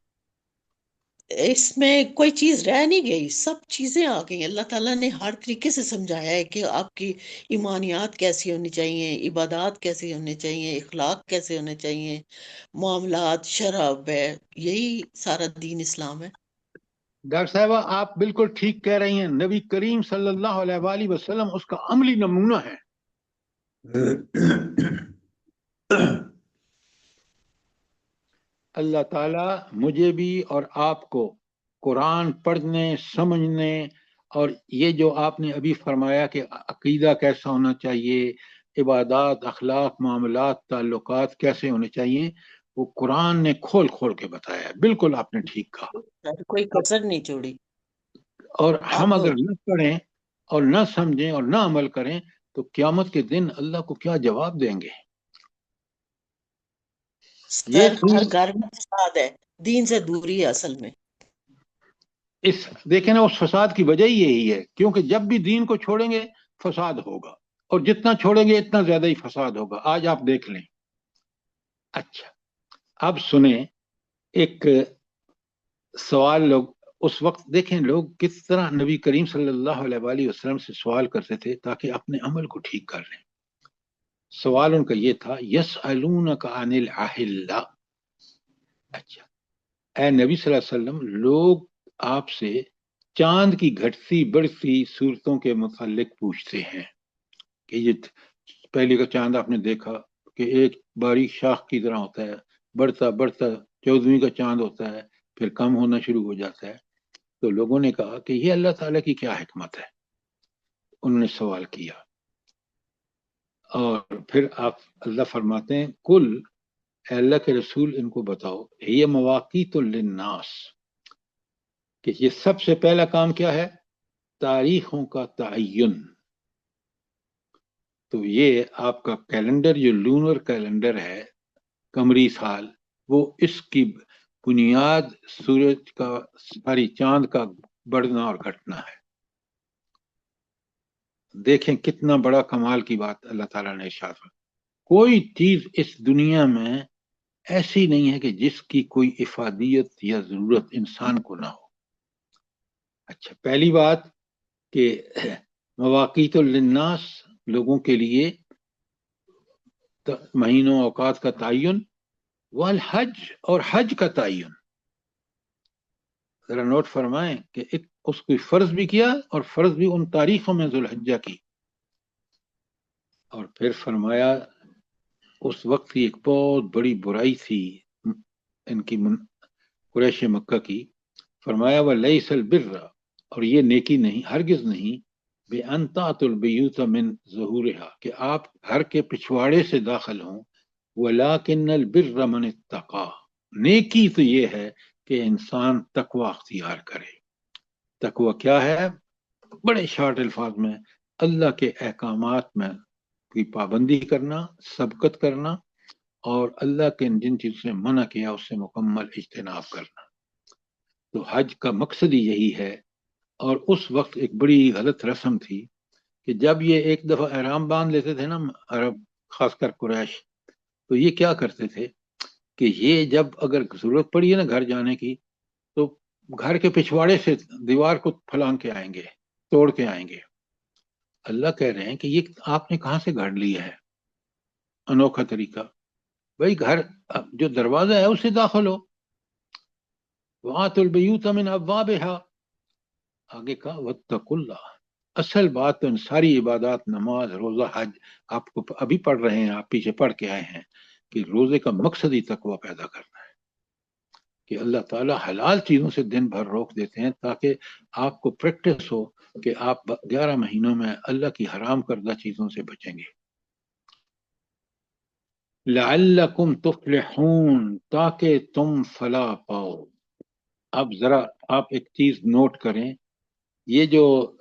اس میں کوئی چیز رہ نہیں گئی، سب چیزیں آ گئی. اللہ تعالیٰ نے ہر طریقے سے سمجھایا ہے کہ آپ کی ایمانیات کیسی ہونی چاہیے، عبادات کیسی ہونی چاہیے، اخلاق کیسے ہونے چاہیے، معاملات، شراب ہے، یہی سارا دین اسلام ہے. ڈاکٹر صاحبہ آپ بالکل ٹھیک کہہ رہی ہیں. نبی کریم صلی اللہ علیہ وآلہ وسلم اس کا عملی نمونہ ہے. اللہ تعالیٰ مجھے بھی اور آپ کو قرآن پڑھنے، سمجھنے، اور یہ جو آپ نے ابھی فرمایا کہ عقیدہ کیسا ہونا چاہیے، عبادات، اخلاق، معاملات، تعلقات کیسے ہونے چاہیے، وہ قرآن نے کھول کھول کے بتایا ہے. بالکل آپ نے ٹھیک کہا. کوئی کسر نہیں چھوڑی. اور ہم اب اگر نہ پڑھیں اور نہ سمجھیں اور نہ عمل کریں تو قیامت کے دن اللہ کو کیا جواب دیں گے؟ یہ سر ہر گھر میں فساد ہے، دین سے دوری ہے اصل میں. دیکھیں نا، اس فساد کی وجہ یہی ہے کیونکہ جب بھی دین کو چھوڑیں گے فساد ہوگا، اور جتنا چھوڑیں گے اتنا زیادہ ہی فساد ہوگا. آج آپ دیکھ لیں. اچھا اب سنیں، ایک سوال لوگ اس وقت دیکھیں لوگ کس طرح نبی کریم صلی اللہ علیہ وآلہ وسلم سے سوال کرتے تھے تاکہ اپنے عمل کو ٹھیک کر لیں. سوال ان کا یہ تھا یسألونک عن الأہلہ. اچھا اے نبی صلی اللہ علیہ وسلم، لوگ آپ سے چاند کی گھٹتی بڑھتی صورتوں کے متعلق پوچھتے ہیں کہ یہ پہلے کا چاند آپ نے دیکھا کہ ایک باریک شاخ کی طرح ہوتا ہے، بڑھتا بڑھتا 14ویں کا چاند ہوتا ہے، پھر کم ہونا شروع ہو جاتا ہے. تو لوگوں نے کہا کہ یہ اللہ تعالیٰ کی کیا حکمت ہے. انہوں نے سوال کیا اور پھر آپ اللہ فرماتے ہیں کل، اے اللہ کے رسول ان کو بتاؤ، یہ مواقیت للناس، کہ یہ سب سے پہلا کام کیا ہے؟ تاریخوں کا تعین. تو یہ آپ کا کیلنڈر جو لونر کیلنڈر ہے، قمری سال، وہ اس کی بنیاد سورج کا ساری چاند کا بڑھنا اور گھٹنا ہے. دیکھیں کتنا بڑا کمال کی بات اللہ تعالیٰ نے ارشاد فرمایا. کوئی چیز اس دنیا میں ایسی نہیں ہے کہ جس کی کوئی افادیت یا ضرورت انسان کو نہ ہو. اچھا پہلی بات کہ مواقیت للناس، لوگوں کے لیے مہینوں اوقات کا تعین، والحج، اور حج کا تعین. ذرا نوٹ فرمائیں کہ اس کو فرض بھی کیا اور فرض بھی ان تاریخوں میں ذوالحجہ کی. اور پھر فرمایا اس وقت کی ایک بہت بڑی برائی تھی ان کی قریش مکہ کی. فرمایا وَلَيْسَ الْبِرَّ، اور یہ نیکی نہیں، ہرگز نہیں، بِأَن تَأْتُوا الْبُيُوتَ مِن ظُهُورِهَا، کہ آپ گھر کے پچھواڑے سے داخل ہوں. وَلَكِنَّ الْبِرَّ مَنِ اتَّقَى، نیکی تو یہ ہے کہ انسان تقوی اختیار کرے. تقوی کیا ہے؟ بڑے شارٹ الفاظ میں اللہ کے احکامات میں کی پابندی کرنا، سبقت کرنا، اور اللہ کے جن چیزوں سے منع کیا اس سے مکمل اجتناب کرنا. تو حج کا مقصد ہی یہی ہے. اور اس وقت ایک بڑی غلط رسم تھی کہ جب یہ ایک دفعہ احرام باندھ لیتے تھے نا عرب، خاص کر قریش، تو یہ کیا کرتے تھے کہ یہ جب اگر ضرورت پڑی ہے نا گھر جانے کی، تو گھر کے پچھواڑے سے دیوار کو پھلانگ کے آئیں گے، توڑ کے آئیں گے. اللہ کہہ رہے ہیں کہ یہ آپ نے کہاں سے گھڑ لیا ہے انوکھا طریقہ؟ بھائی گھر جو دروازہ ہے اس سے داخل ہو. وَآتُوا الْبُيُوتَ مِنْ أَبْوَابِهَا، آگے کہا وَاتَّقُوا اللَّهَ. اصل بات تو ان ساری عبادات، نماز، روزہ، حج، آپ کو ابھی پڑھ رہے ہیں، آپ پیچھے پڑھ کے آئے ہیں کہ روزے کا مقصد ہی تقوی پیدا کرنا ہے، کہ اللہ تعالیٰ حلال چیزوں سے دن بھر روک دیتے ہیں تاکہ آپ کو پریکٹس ہو کہ آپ 11 مہینوں میں اللہ کی حرام کردہ چیزوں سے بچیں گے. لعلکم تفلحون، تاکہ تم فلاح پاؤ. اب ذرا آپ ایک چیز نوٹ کریں، یہ جو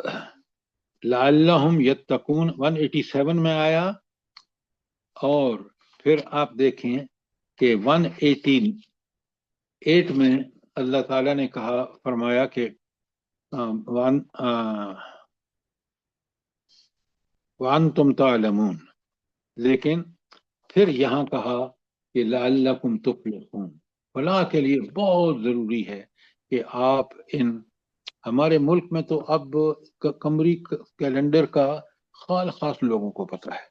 لعلہم یتقون 187 میں آیا، اور پھر آپ دیکھیں کہ 188 میں اللہ تعالیٰ نے کہا، فرمایا کہ وَأَنْتُمْ تَعْلَمُونَ، لیکن پھر یہاں کہا کہ لعلکم تفلحون. فلاح کے لیے بہت ضروری ہے کہ آپ ہمارے ملک میں تو اب قمری کیلنڈر کا خاص لوگوں کو پتہ ہے.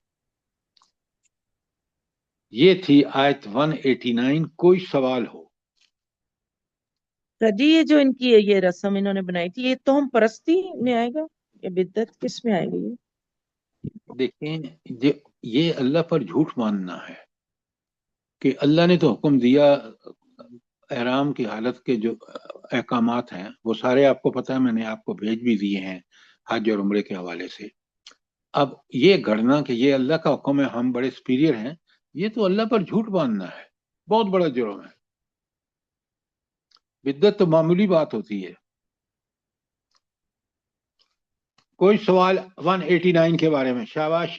یہ تھی آیت 189. کوئی سوال ہو؟ جی یہ جو ان کی یہ رسم انہوں نے بنائی تھی، یہ توہم پرستی میں آئے گا یا بدعت، کس میں آئے گی یہ؟ دیکھیں یہ اللہ پر جھوٹ ماننا ہے کہ اللہ نے تو حکم دیا. احرام کی حالت کے جو احکامات ہیں وہ سارے آپ کو پتہ ہے، میں نے آپ کو بھیج بھی دیے ہیں حج اور عمرے کے حوالے سے. اب یہ گھڑنا کہ یہ اللہ کا حکم ہے، ہم بڑے سپیریئر ہیں، یہ تو اللہ پر جھوٹ باندھنا ہے، بہت بڑا جرم ہے. بدعت تو معمولی بات ہوتی ہے. کوئی سوال 189 کے بارے میں؟ شاباش.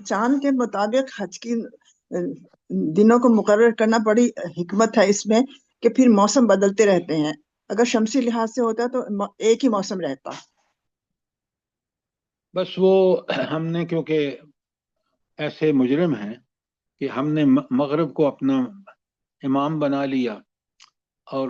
چاند کے مطابق حج کی دنوں کو مقرر کرنا بڑی حکمت ہے اس میں کہ پھر موسم بدلتے رہتے ہیں. اگر شمسی لحاظ سے ہوتا تو ایک ہی موسم رہتا. بس وہ ہم نے کیونکہ ایسے مجرم ہیں کہ ہم نے مغرب کو اپنا امام بنا لیا اور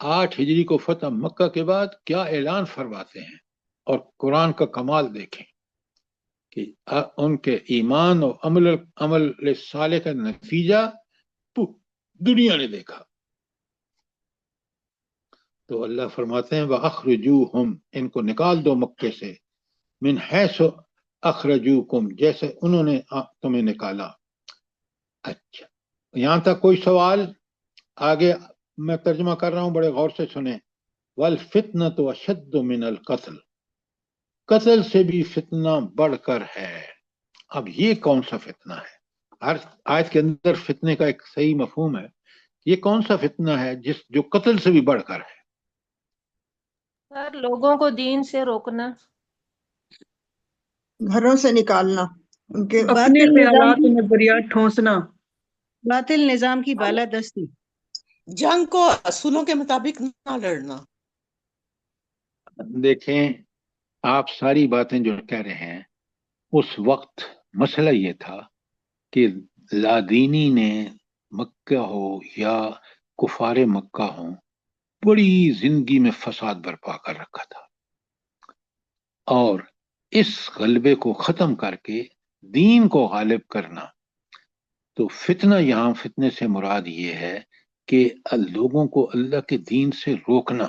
8 ہجری کو فتح مکہ کے بعد کیا اعلان فرماتے ہیں، اور قرآن کا کمال دیکھیں کہ ان کے ایمان اور عمل صالح کا نتیجہ دنیا نے دیکھا۔ تو اللہ فرماتے ہیں وَأَخْرِجُوهُمْ، ان کو نکال دو مکے سے، من حیث اخرجوکم، جیسے انہوں نے تمہیں نکالا۔ اچھا، یہاں تک کوئی سوال؟ آگے میں ترجمہ کر رہا ہوں، بڑے غور سے سنیں۔ وَالْفِتْنَةُ أَشَدُّ مِنَ الْقَتْلِ، قتل سے بھی فتنہ بڑھ کر ہے۔ اب یہ کون سا فتنہ ہے؟ ہر آیت کے اندر فتنے کا ایک صحیح مفہوم ہے۔ یہ کون سا فتنہ ہے جو قتل سے بھی بڑھ کر ہے؟ سر لوگوں کو دین سے روکنا، گھروں سے نکالنا، ان کے اپنے باطل نظام خیالات و کی نظریات ٹھونسنا، باطل نظام کی بالادستی۔ جنگ کو اصولوں کے مطابق نہ لڑنا۔ دیکھیں، آپ ساری باتیں جو کہہ رہے ہیں، اس وقت مسئلہ یہ تھا کہ لادینی نے مکہ ہو یا کفار مکہ ہوں، بڑی زندگی میں فساد برپا کر رکھا تھا، اور اس غلبے کو ختم کر کے دین کو غالب کرنا۔ تو فتنہ، یہاں فتنے سے مراد یہ ہے کہ لوگوں کو اللہ کے دین سے روکنا۔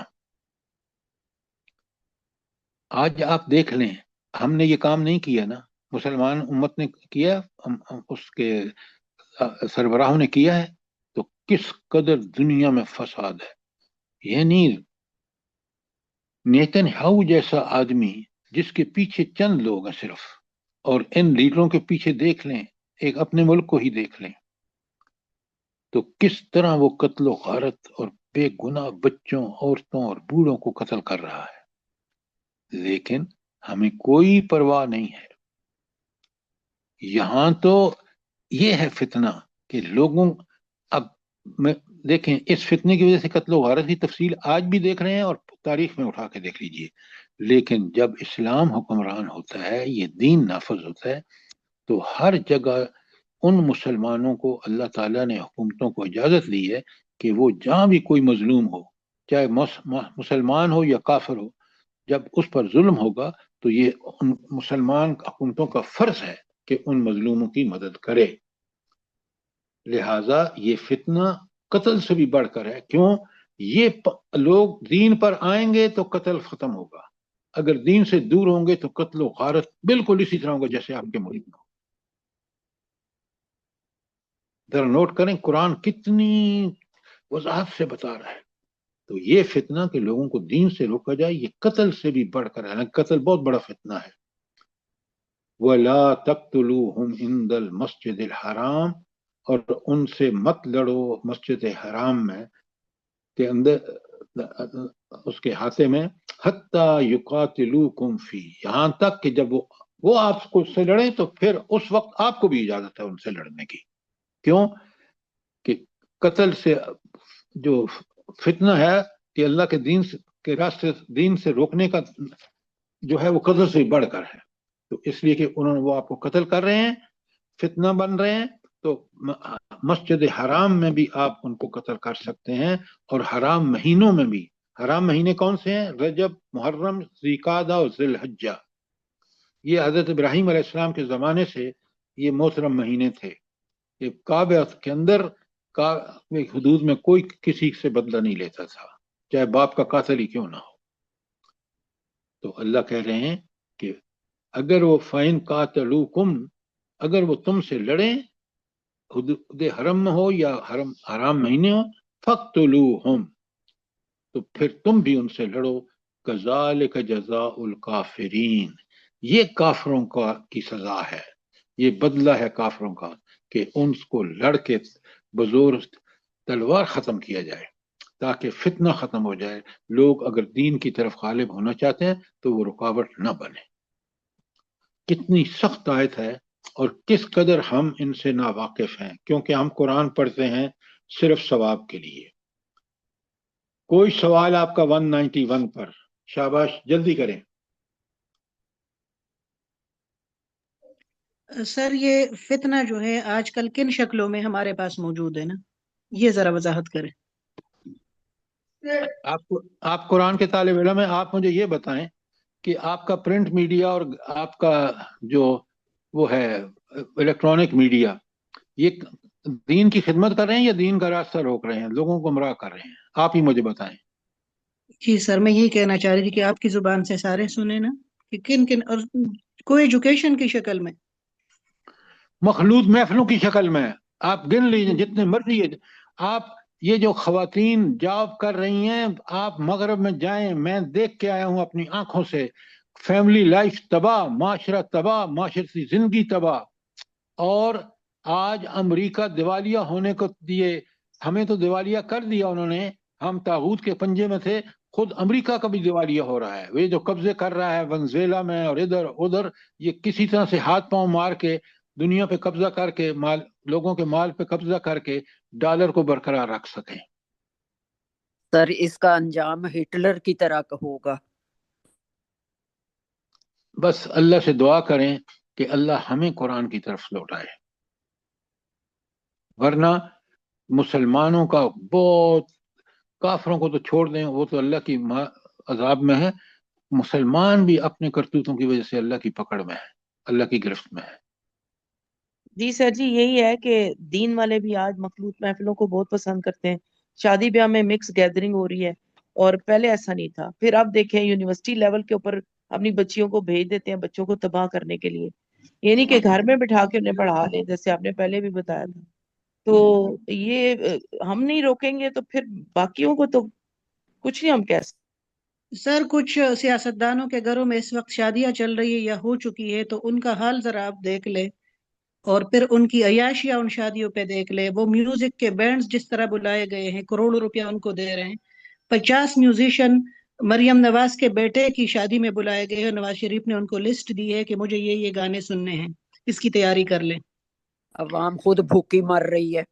آج آپ دیکھ لیں، ہم نے یہ کام نہیں کیا نا، مسلمان امت نے کیا، اس کے سربراہوں نے کیا ہے، تو کس قدر دنیا میں فساد ہے۔ یعنی نیتن ہاؤ جیسا آدمی جس کے پیچھے چند لوگ ہیں صرف، اور ان لیڈروں کے پیچھے دیکھ لیں، ایک اپنے ملک کو ہی دیکھ لیں، تو کس طرح وہ قتل و غارت اور بے گناہ بچوں، عورتوں اور بوڑھوں کو قتل کر رہا ہے، لیکن ہمیں کوئی پرواہ نہیں ہے۔ یہاں تو یہ ہے فتنہ کہ لوگوں، اب دیکھیں اس فتنے کی وجہ سے قتل و غارت کی تفصیل آج بھی دیکھ رہے ہیں، اور تاریخ میں اٹھا کے دیکھ لیجئے، لیکن جب اسلام حکمران ہوتا ہے، یہ دین نافذ ہوتا ہے، تو ہر جگہ ان مسلمانوں کو اللہ تعالیٰ نے، حکومتوں کو اجازت دی ہے کہ وہ جہاں بھی کوئی مظلوم ہو، چاہے مسلمان ہو یا کافر ہو، جب اس پر ظلم ہوگا تو یہ ان مسلمان حکومتوں کا فرض ہے کہ ان مظلوموں کی مدد کرے۔ لہٰذا یہ فتنہ قتل سے بھی بڑھ کر ہے۔ کیوں؟ یہ لوگ دین پر آئیں گے تو قتل ختم ہوگا، اگر دین سے دور ہوں گے تو قتل و غارت بالکل اسی طرح ہوگا جیسے آپ کے ملک میں ہو۔ ذرا نوٹ کریں قرآن کتنی وضاحت سے بتا رہا ہے۔ تو یہ فتنہ کہ لوگوں کو دین سے روکا جائے، یہ قتل سے بھی بڑھ کر ہے، قتل بہت بڑا فتنہ ہے۔ وَلَا تَقْتُلُوهُمْ عِنْدَ الْمَسْجِدِ الْحَرَامِ، اور ان سے مت لڑو مسجد حرام میں کے اندر، اس کے احاطے میں، حَتَّى يُقَاتِلُوكُمْ فِيهِ، یہاں تک کہ جب وہ آپ کو سے لڑیں تو پھر اس وقت آپ کو بھی اجازت ہے ان سے لڑنے کی۔ کیوں کہ قتل سے جو فتنہ ہے کہ اللہ کے دین کے راستے، دین سے روکنے کا جو ہے وہ قتل سے بڑھ کر ہے، تو اس لیے کہ انہوں نے وہ آپ کو قتل کر رہے ہیں، فتنہ بن رہے ہیں، تو مسجد حرام میں بھی آپ ان کو قتل کر سکتے ہیں، اور حرام مہینوں میں بھی۔ حرام مہینے کون سے ہیں؟ رجب، محرم، ذوالقعدہ اور ذی الحجہ۔ یہ حضرت ابراہیم علیہ السلام کے زمانے سے یہ محترم مہینے تھے کہ کعبہ کے اندر حدود میں کوئی کسی سے بدلہ نہیں لیتا تھا، چاہے باپ کا قاتل ہی کیوں نہ ہو۔ تو اللہ کہہ رہے ہیں کہ اگر وہ فَإِن قَاتَلُوكُمْ، اگر وہ تم سے لڑیں، حدود حرم میں ہو یا حرام مہینے ہو، فَاقْتُلُوهُمْ، تو پھر تم بھی ان سے لڑو، كَذَلِكَ جَزَاءُ الْكَافِرِينَ، یہ کافروں کی سزا ہے، یہ بدلہ ہے کافروں کا کہ ان کو لڑ کے بزور تلوار ختم کیا جائے تاکہ فتنہ ختم ہو جائے، لوگ اگر دین کی طرف غالب ہونا چاہتے ہیں تو وہ رکاوٹ نہ بنے۔ کتنی سخت آیت ہے، اور کس قدر ہم ان سے ناواقف ہیں، کیونکہ ہم قرآن پڑھتے ہیں صرف ثواب کے لیے۔ کوئی سوال آپ کا 191 پر؟ شاباش، جلدی کریں۔ سر یہ فتنہ جو ہے آج کل کن شکلوں میں ہمارے پاس موجود ہے نا، یہ ذرا وضاحت کریں۔ آپ قرآن کے طالب علم ہیں، آپ مجھے یہ بتائیں کہ آپ کا پرنٹ میڈیا اور آپ کا جو وہ ہے الیکٹرانک میڈیا، یہ دین کی خدمت کر رہے ہیں یا دین کا راستہ روک رہے ہیں، لوگوں کو گمراہ کر رہے ہیں؟ آپ ہی مجھے بتائیں۔ جی سر، میں یہی کہنا چاہ رہی تھی کہ آپ کی زبان سے سارے سنے نا کہ کن کن، اور کوئی ایجوکیشن کی شکل میں مخلوط محفلوں کی شکل میں آپ گن لیجیے جتنے مرضی ہے۔ آپ یہ جو خواتین جاب کر رہی ہیں، آپ مغرب میں جائیں، میں دیکھ کے آیا ہوں اپنی آنکھوں سے، فیملی لائف تباہ، معاشرہ تباہ، معاشرتی زندگی تباہ۔ اور آج امریکہ دیوالیہ ہونے کو دیے، ہمیں تو دیوالیہ کر دیا انہوں نے، ہم طاغوت کے پنجے میں تھے، خود امریکہ کا بھی دیوالیہ ہو رہا ہے۔ وہ جو قبضے کر رہا ہے ونزویلا میں اور ادھر ادھر، یہ کسی طرح سے ہاتھ پاؤں مار کے دنیا پہ قبضہ کر کے مال، لوگوں کے مال پہ قبضہ کر کے ڈالر کو برقرار رکھ سکیں۔ سر اس کا انجام ہٹلر کی طرح کا ہوگا۔ بس اللہ سے دعا کریں کہ اللہ ہمیں قرآن کی طرف لوٹائے، ورنہ مسلمانوں کا بہت، کافروں کو تو چھوڑ دیں، وہ تو اللہ کی عذاب میں ہے، مسلمان بھی اپنے کرتوتوں کی وجہ سے اللہ کی پکڑ میں ہے، اللہ کی گرفت میں ہے۔ جی سر جی، یہی ہے کہ دین والے بھی آج مخلوط محفلوں کو بہت پسند کرتے ہیں، شادی بیاہ میں مکس گیدرنگ ہو رہی ہے، اور پہلے ایسا نہیں تھا۔ پھر اب دیکھیں یونیورسٹی لیول کے اوپر اپنی بچیوں کو بھیج دیتے ہیں بچوں کو تباہ کرنے کے لیے، یہ نہیں کہ گھر میں بٹھا کے انہیں پڑھا لیں، جیسے آپ نے پہلے بھی بتایا تھا۔ تو یہ ہم نہیں روکیں گے تو پھر باقیوں کو تو کچھ نہیں ہم کہہ سکتے۔ سر کچھ سیاستدانوں کے گھروں میں اس وقت شادیاں چل رہی ہے یا ہو چکی ہے، تو ان کا حال ذرا آپ دیکھ لیں، اور پھر ان کی عیاشیاں ان شادیوں پہ دیکھ لے۔ وہ میوزک کے بینڈز جس طرح بلائے گئے ہیں، کروڑوں روپیہ ان کو دے رہے ہیں۔ 50 میوزیشین مریم نواز کے بیٹے کی شادی میں بلائے گئے ہیں، نواز شریف نے ان کو لسٹ دی ہے کہ مجھے یہ گانے سننے ہیں، اس کی تیاری کر لیں۔ عوام خود بھوکی مر رہی ہے۔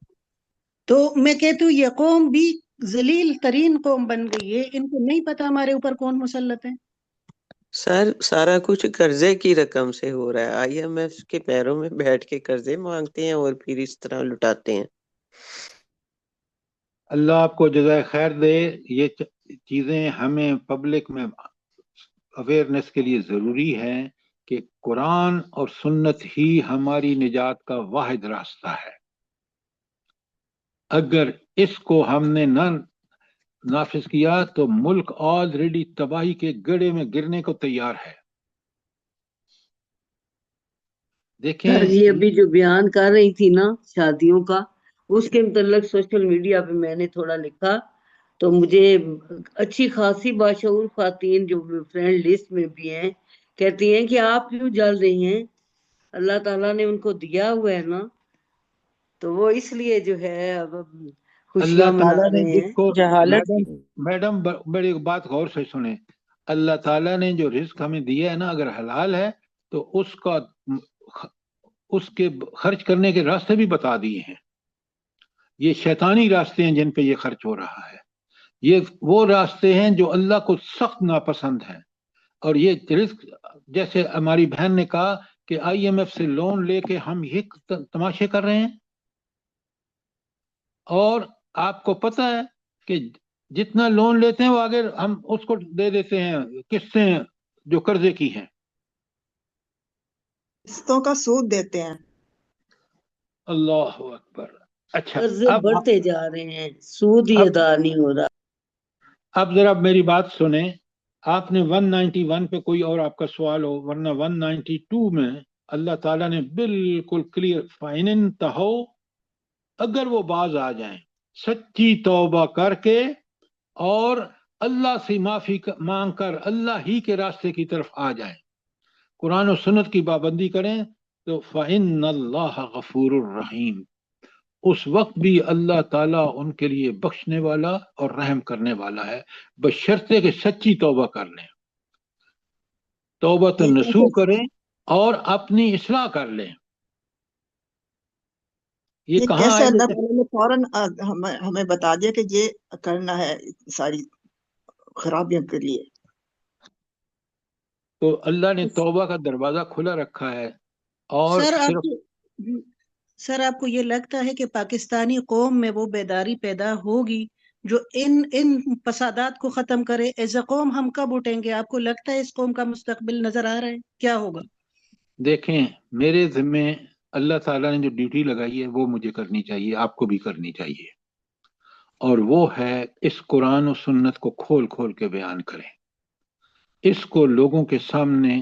تو میں کہتی ہوں یہ قوم بھی ذلیل ترین قوم بن گئی ہے، ان کو نہیں پتا ہمارے اوپر کون مسلط ہے۔ سر سارا کچھ قرضے کی رقم سے ہو رہا ہے، آئی ایم ایف کے پیروں میں بیٹھ کے قرضے مانگتے ہیں اور پھر اس طرح لٹاتے ہیں۔ اللہ آپ کو جزائے خیر دے۔ یہ چیزیں ہمیں پبلک میں اویئرنیس کے لیے ضروری ہے کہ قرآن اور سنت ہی ہماری نجات کا واحد راستہ ہے۔ اگر اس کو ہم نے نہ نافذ کیا تو ملک آلریڈی تباہی کے گڑھے میں گرنے کو تیار ہے۔ دیکھیں سر جی ابھی جو بیان کر رہی تھی نا شادیوں کا، اس کے متعلق سوشل میڈیا پہ میں نے تھوڑا لکھا، تو مجھے اچھی خاصی باشعور خواتین جو فرینڈ لسٹ میں بھی ہیں کہتی ہیں کہ آپ کیوں جل رہی ہیں، اللہ تعالیٰ نے ان کو دیا ہوا ہے نا، تو وہ اس لیے جو ہے اب خوشیاں اللہ منا تعالیٰ نے، رہے ہیں۔ دیکھو جہالت میڈم بڑی بات غور سے سنیں، اللہ تعالیٰ نے جو رزق ہمیں دیا ہے نا، اگر حلال ہے تو اس کے خرچ کرنے کے راستے بھی بتا دیے ہیں۔ یہ شیطانی راستے ہیں جن پہ یہ خرچ ہو رہا ہے، یہ وہ راستے ہیں جو اللہ کو سخت ناپسند ہیں۔ اور یہ رزق، جیسے ہماری بہن نے کہا کہ آئی ایم ایف سے لون لے کے ہم یہ تماشے کر رہے ہیں، اور آپ کو پتہ ہے کہ جتنا لون لیتے ہیں وہ آگے ہم اس کو دے دیتے ہیں قسطیں جو قرضے کی ہیں، قسطوں کا سود دیتے ہیں۔ اللہ اکبر۔ اچھا قرضے اب بڑھتے جا رہے ہیں، سود ہی ادا نہیں ہو رہا۔ اب ذرا میری بات سنیں، آپ نے 191 پہ کوئی اور آپ کا سوال ہو، ورنہ 192 میں اللہ تعالیٰ نے بالکل کلیئر، فَإِنِ انتَهَوْا، اگر وہ باز آ جائیں سچی توبہ کر کے اور اللہ سے معافی مانگ کر اللہ ہی کے راستے کی طرف آ جائیں، قرآن و سنت کی پابندی کریں، تو فَإِنَّ اللَّهَ غَفُورٌ الرحیم، اس وقت بھی اللہ تعالیٰ ان کے لیے بخشنے والا اور رحم کرنے والا ہے، بشرطے کہ سچی توبہ کر لیں، توبہ تو نصوح کریں اور اپنی اصلاح کر لیں۔ یہ کہاں کیسے آئے؟ اللہ تعالیٰ نے فوراً ہمیں بتا دیا کہ یہ کرنا ہے ساری خرابیوں کے لیے؟ تو اللہ نے توبہ کا دروازہ کھلا رکھا ہے، اور سر آپ کو یہ لگتا ہے کہ پاکستانی قوم میں وہ بیداری پیدا ہوگی جو ان فسادات کو ختم کرے. ایز اے قوم ہم کب اٹھیں گے؟ آپ کو لگتا ہے اس قوم کا مستقبل نظر آ رہا ہے؟ کیا ہوگا؟ دیکھیں، میرے ذمے اللہ تعالیٰ نے جو ڈیوٹی لگائی ہے وہ مجھے کرنی چاہیے، آپ کو بھی کرنی چاہیے، اور وہ ہے اس قرآن و سنت کو کھول کھول کے بیان کریں، اس کو لوگوں کے سامنے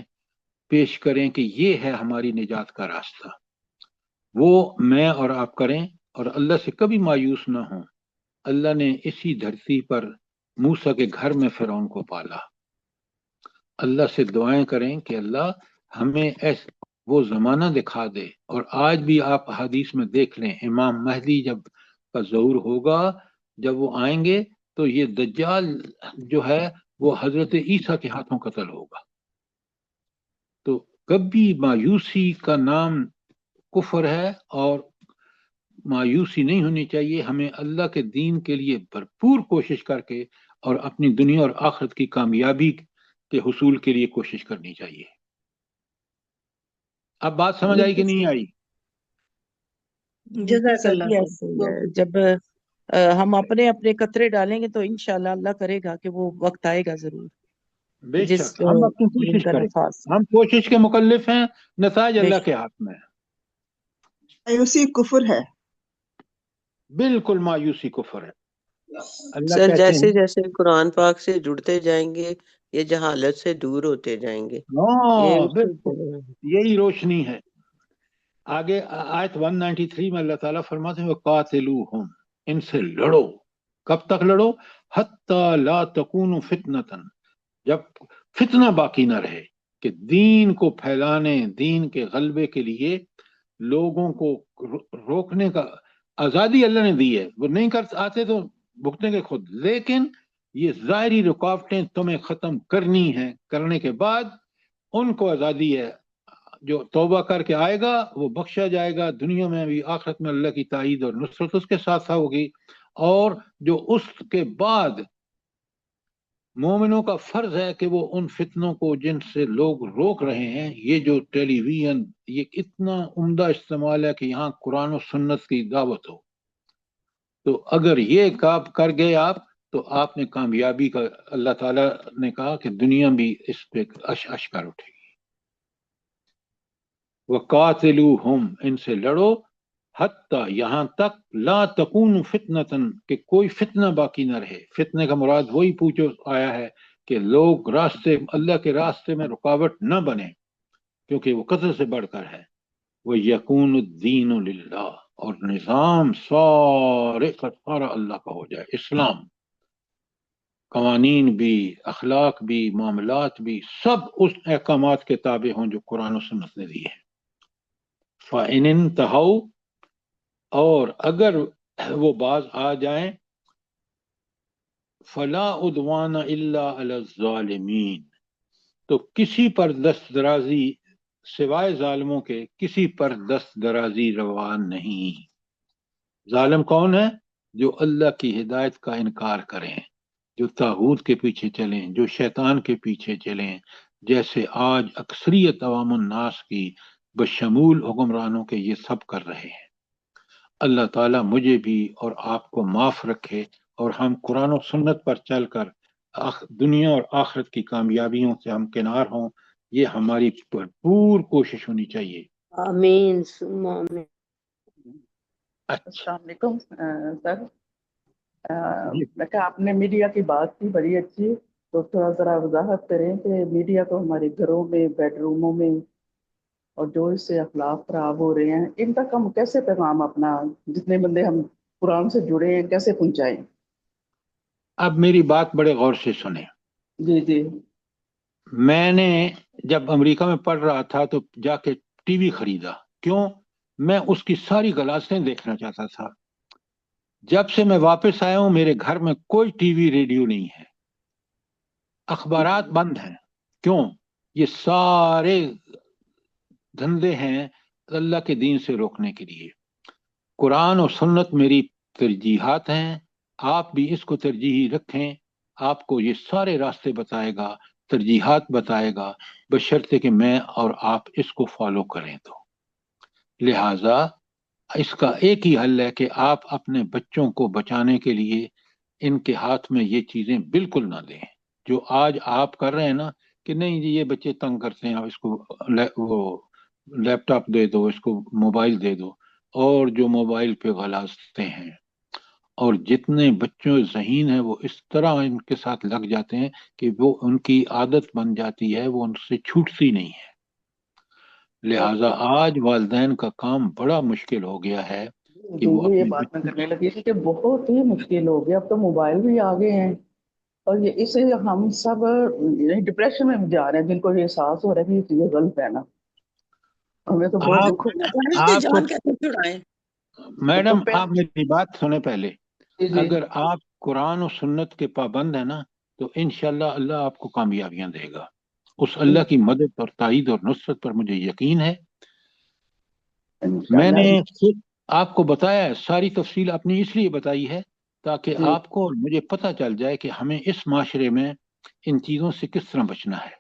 پیش کریں کہ یہ ہے ہماری نجات کا راستہ. وہ میں اور آپ کریں، اور اللہ سے کبھی مایوس نہ ہوں. اللہ نے اسی دھرتی پر موسیٰ کے گھر میں فرعون کو پالا. اللہ سے دعائیں کریں کہ اللہ ہمیں وہ زمانہ دکھا دے. اور آج بھی آپ حدیث میں دیکھ لیں، امام مہدی جب کا ظہور ہوگا، جب وہ آئیں گے تو یہ دجال جو ہے وہ حضرت عیسیٰ کے ہاتھوں قتل ہوگا. تو کبھی مایوسی کا نام کفر ہے، اور مایوسی نہیں ہونی چاہیے. ہمیں اللہ کے دین کے لیے بھرپور کوشش کر کے اور اپنی دنیا اور آخرت کی کامیابی کے حصول کے لیے کوشش کرنی چاہیے. اب بات سمجھ آئی کہ بالکل نہیں صحیح. آئی؟ بالکل جزاک سر اللہ جی، خیر. ایسے ہی ہے. جب ہم اپنے اپنے قطرے ڈالیں گے تو انشاءاللہ اللہ کرے گا کہ وہ وقت آئے گا ضرور بے جس شک ہم اپنی دین کوشش کا کریں، نفاذ. ہم کوشش کے مکلف ہیں، نتائج بے اللہ شک. کے ہاتھ میں ہے. مایوسی کفر ہے. بالکل مایوسی کفر ہے. اللہ سر کہتے جیسے ہیں جیسے قرآن پاک سے جڑتے جائیں گے یہ جہالت سے دور ہوتے جائیں گے. یہ ہاں اس بالکل یہی روشنی ہے. آگے آیت 193 میں اللہ تعالیٰ فرماتے ہیں وَقَاتِلُوهُمْ، ان سے لڑو. کب تک لڑو؟ حَتَّى لَا تَكُونُ فِتْنَةً، جب فتنہ باقی نہ رہے، کہ دین کو پھیلانے، دین کے غلبے کے لیے لوگوں کو روکنے کا آزادی اللہ نے دی ہے. وہ نہیں کر آتے تو بھگتیں گے خود، لیکن یہ ظاہری رکاوٹیں تمہیں ختم کرنی ہیں. کرنے کے بعد ان کو آزادی ہے. جو توبہ کر کے آئے گا وہ بخشا جائے گا، دنیا میں بھی آخرت میں اللہ کی تائید اور نصرت اس کے ساتھ ہوگی. اور جو اس کے بعد مومنوں کا فرض ہے کہ وہ ان فتنوں کو جن سے لوگ روک رہے ہیں، یہ جو ٹیلی ویژن یہ اتنا عمدہ استعمال ہے کہ یہاں قرآن و سنت کی دعوت ہو، تو اگر یہ کام کر گئے آپ تو آپ نے کامیابی کا، اللہ تعالیٰ نے کہا کہ دنیا بھی اس پہ اش کر اٹھے گی. وَقَاتِلُوهُمْ، ان سے لڑو، حتیٰ یہاں تک، لا تکون فتنةً، کہ کوئی فتنہ باقی نہ رہے. فتنے کا مراد وہی پوچھو آیا ہے کہ لوگ راستے اللہ کے راستے میں رکاوٹ نہ بنے، کیونکہ وہ قتل سے بڑھ کر ہے. وَيَكُونُ الدِّينُ لِلَّهِ، اور نظام سارے کا سارا اللہ کا ہو جائے. اسلام، قوانین بھی، اخلاق بھی، معاملات بھی، سب اس احکامات کے تابع ہوں جو قرآن و سنت نے دی ہے. فَإِنِ انْتَهَوْا، اور اگر وہ باز آ جائیں، فَلَا عُدْوَانَ إِلَّا عَلَى الظَّالِمِينَ، تو کسی پر دست درازی سوائے ظالموں کے کسی پر دست درازی روا نہیں. ظالم کون ہے؟ جو اللہ کی ہدایت کا انکار کریں، جو طاغوت کے پیچھے چلیں، جو شیطان کے پیچھے چلیں، جیسے آج اکثریت عوام الناس کی بشمول حکمرانوں کے یہ سب کر رہے ہیں. اللہ تعالیٰ مجھے بھی اور آپ کو معاف رکھے، اور ہم قرآن و سنت پر چل کر دنیا اور آخرت کی کامیابیوں سے ہم کنار ہوں. یہ ہماری بھرپور کوشش ہونی چاہیے. آمین ثم آمین. اچھا السلام علیکم سر. جی، میں کہا آپ نے میڈیا کی بات کی بڑی اچھی، تو تھوڑا ذرا وضاحت کریں کہ میڈیا کو ہمارے گھروں میں، بیڈ روموں میں، اور جو اس سے اخلاق خراب ہو رہے ہیں، ان تک ہم کیسے پیغام اپنا، جتنے بندے ہم قرآن سے جڑے ہیں، کیسے پہنچائیں؟ اب میری بات بڑے غور سے سنیں. جی جی. میں نے جب امریکہ میں پڑھ رہا تھا تو جا کے ٹی وی خریدا. کیوں؟ میں اس کی ساری گلاسیں دیکھنا چاہتا تھا. جب سے میں واپس آیا ہوں میرے گھر میں کوئی ٹی وی ریڈیو نہیں ہے، اخبارات بند ہیں. کیوں؟ یہ سارے دھندے ہیں اللہ کے دین سے روکنے کے لیے. قرآن اور سنت میری ترجیحات ہیں، آپ بھی اس کو ترجیحی رکھیں. آپ کو یہ سارے راستے بتائے گا، ترجیحات بتائے گا، بشرطے کہ میں اور آپ اس کو فالو کریں. تو لہٰذا اس کا ایک ہی حل ہے کہ آپ اپنے بچوں کو بچانے کے لیے ان کے ہاتھ میں یہ چیزیں بالکل نہ دیں. جو آج آپ کر رہے ہیں نا کہ نہیں جی یہ بچے تنگ کرتے ہیں، اس کو وہ لیپ ٹاپ دے دو، اس کو موبائل دے دو، اور جو موبائل پہ غلاظتے ہیں، اور جتنے بچوں ذہین ہیں وہ اس طرح ان کے ساتھ لگ جاتے ہیں کہ وہ ان کی عادت بن جاتی ہے، وہ ان سے چھوٹتی نہیں ہے. لہذا آج والدین کا کام بڑا مشکل ہو گیا ہے کہ وہ یہ اپنے بات میں بچوں کرنے لگی تھی کہ بہت ہی مشکل ہو گیا. اب تو موبائل بھی آ گئے ہیں اور یہ اسے ہم سب ڈپریشن میں جا رہے ہیں، جن کو یہ احساس ہو رہا ہے کہ یہ چیزیں غلط ہے نا. ہمیں تو بہت دکھ ہوتا ہے. کہ آپ کو جان کیسے چھڑائیں؟ میڈم تو آپ میری بات سنیں پہلے. جی اگر آپ قرآن و سنت کے پابند ہیں نا تو انشاءاللہ اللہ آپ کو کامیابیاں دے گا. اس اللہ کی مدد اور تائید اور نصرت پر مجھے یقین ہے. میں نے آپ کو بتایا ہے، ساری تفصیل اپنی اس لیے بتائی ہے تاکہ آپ کو اور مجھے پتہ چل جائے کہ ہمیں اس معاشرے میں ان چیزوں سے کس طرح بچنا ہے.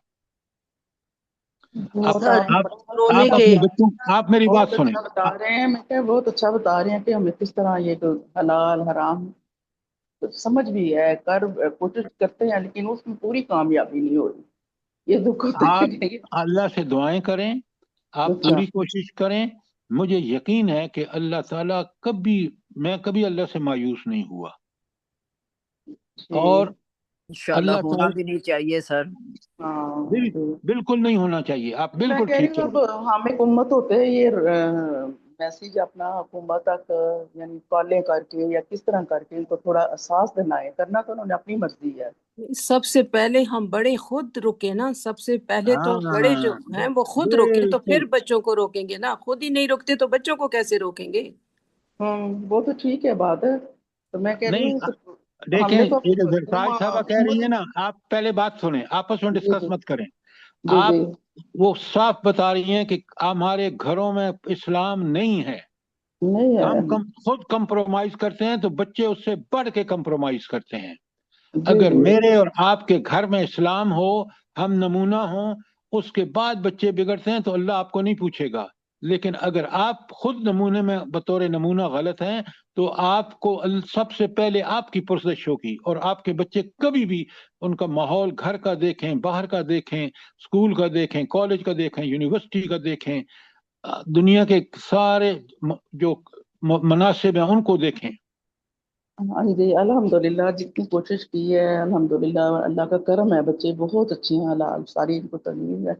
آپ اپنے بچوں، آپ میری بات بہت سنیں. اچھا بتا رہے ہیں. میں کہ بہت اچھا بتا رہے ہیں کہ ہمیں کس طرح یہ جو حلال حرام تو سمجھ بھی ہے، کوشش کرتے ہیں، لیکن اس میں پوری کامیابی نہیں ہو رہی. یہ دکھ ہوتا ہے آپ کہ اللہ سے دعائیں کریں، آپ اچھا پوری کوشش کریں. مجھے یقین ہے کہ اللہ تعالیٰ میں کبھی اللہ سے مایوس نہیں ہوا. اور انشاءاللہ اللہ ہونا تعالیٰ بھی نہیں چاہیے سر. بالکل نہیں ہونا چاہیے. آپ میں بالکل کہہ رہی ٹھیک ہوں کہہ اب ہم ایک امت ہوتے ہیں، یہ میسیج اپنا حکومت تک یعنی کالیں کر کے یا کس طرح کر کے ان کو تھوڑا احساس دلائیں. کرنا تو انہوں نے اپنی مرضی ہے. سب سے پہلے ہم بڑے خود رکے نا، سب سے پہلے تو بڑے جو ہیں وہ خود روکیں تو پھر بچوں کو روکیں گے نا. خود ہی نہیں روکتے تو بچوں کو کیسے روکیں گے؟ وہ تو ٹھیک ہے بات ہے. تو میں کہہ رہی نہیں. ہوں کہ ہم دیکھیں نے تو یہ جو زرتاج صاحبہ کہہ رہی ہیں نا، آپ پہلے بات سنیں، آپس میں ڈسکس مت کریں. آپ وہ صاف بتا رہی ہیں کہ ہمارے گھروں میں اسلام نہیں ہے. ہم خود کمپرومائز کرتے ہیں تو بچے اس سے بڑھ کے کمپرومائز کرتے ہیں. اگر میرے اور آپ کے گھر میں اسلام ہو، ہم نمونہ ہوں، اس کے بعد بچے بگڑتے ہیں تو اللہ آپ کو نہیں پوچھے گا. لیکن اگر آپ خود نمونے میں بطور نمونہ غلط ہیں تو آپ کو سب سے پہلے آپ کی پرسش ہوگی. اور آپ کے بچے کبھی بھی ان کا ماحول گھر کا دیکھیں، باہر کا دیکھیں، اسکول کا دیکھیں، کالج کا دیکھیں، یونیورسٹی کا دیکھیں، دنیا کے سارے جو مناسب ہیں ان کو دیکھیں. ہاں جی الحمدللہ جتنی کوشش کی ہے الحمدللہ اللہ کا کرم ہے. بچے بہت اچھے ہیں، حلال ساری ان کو تمیز ہے.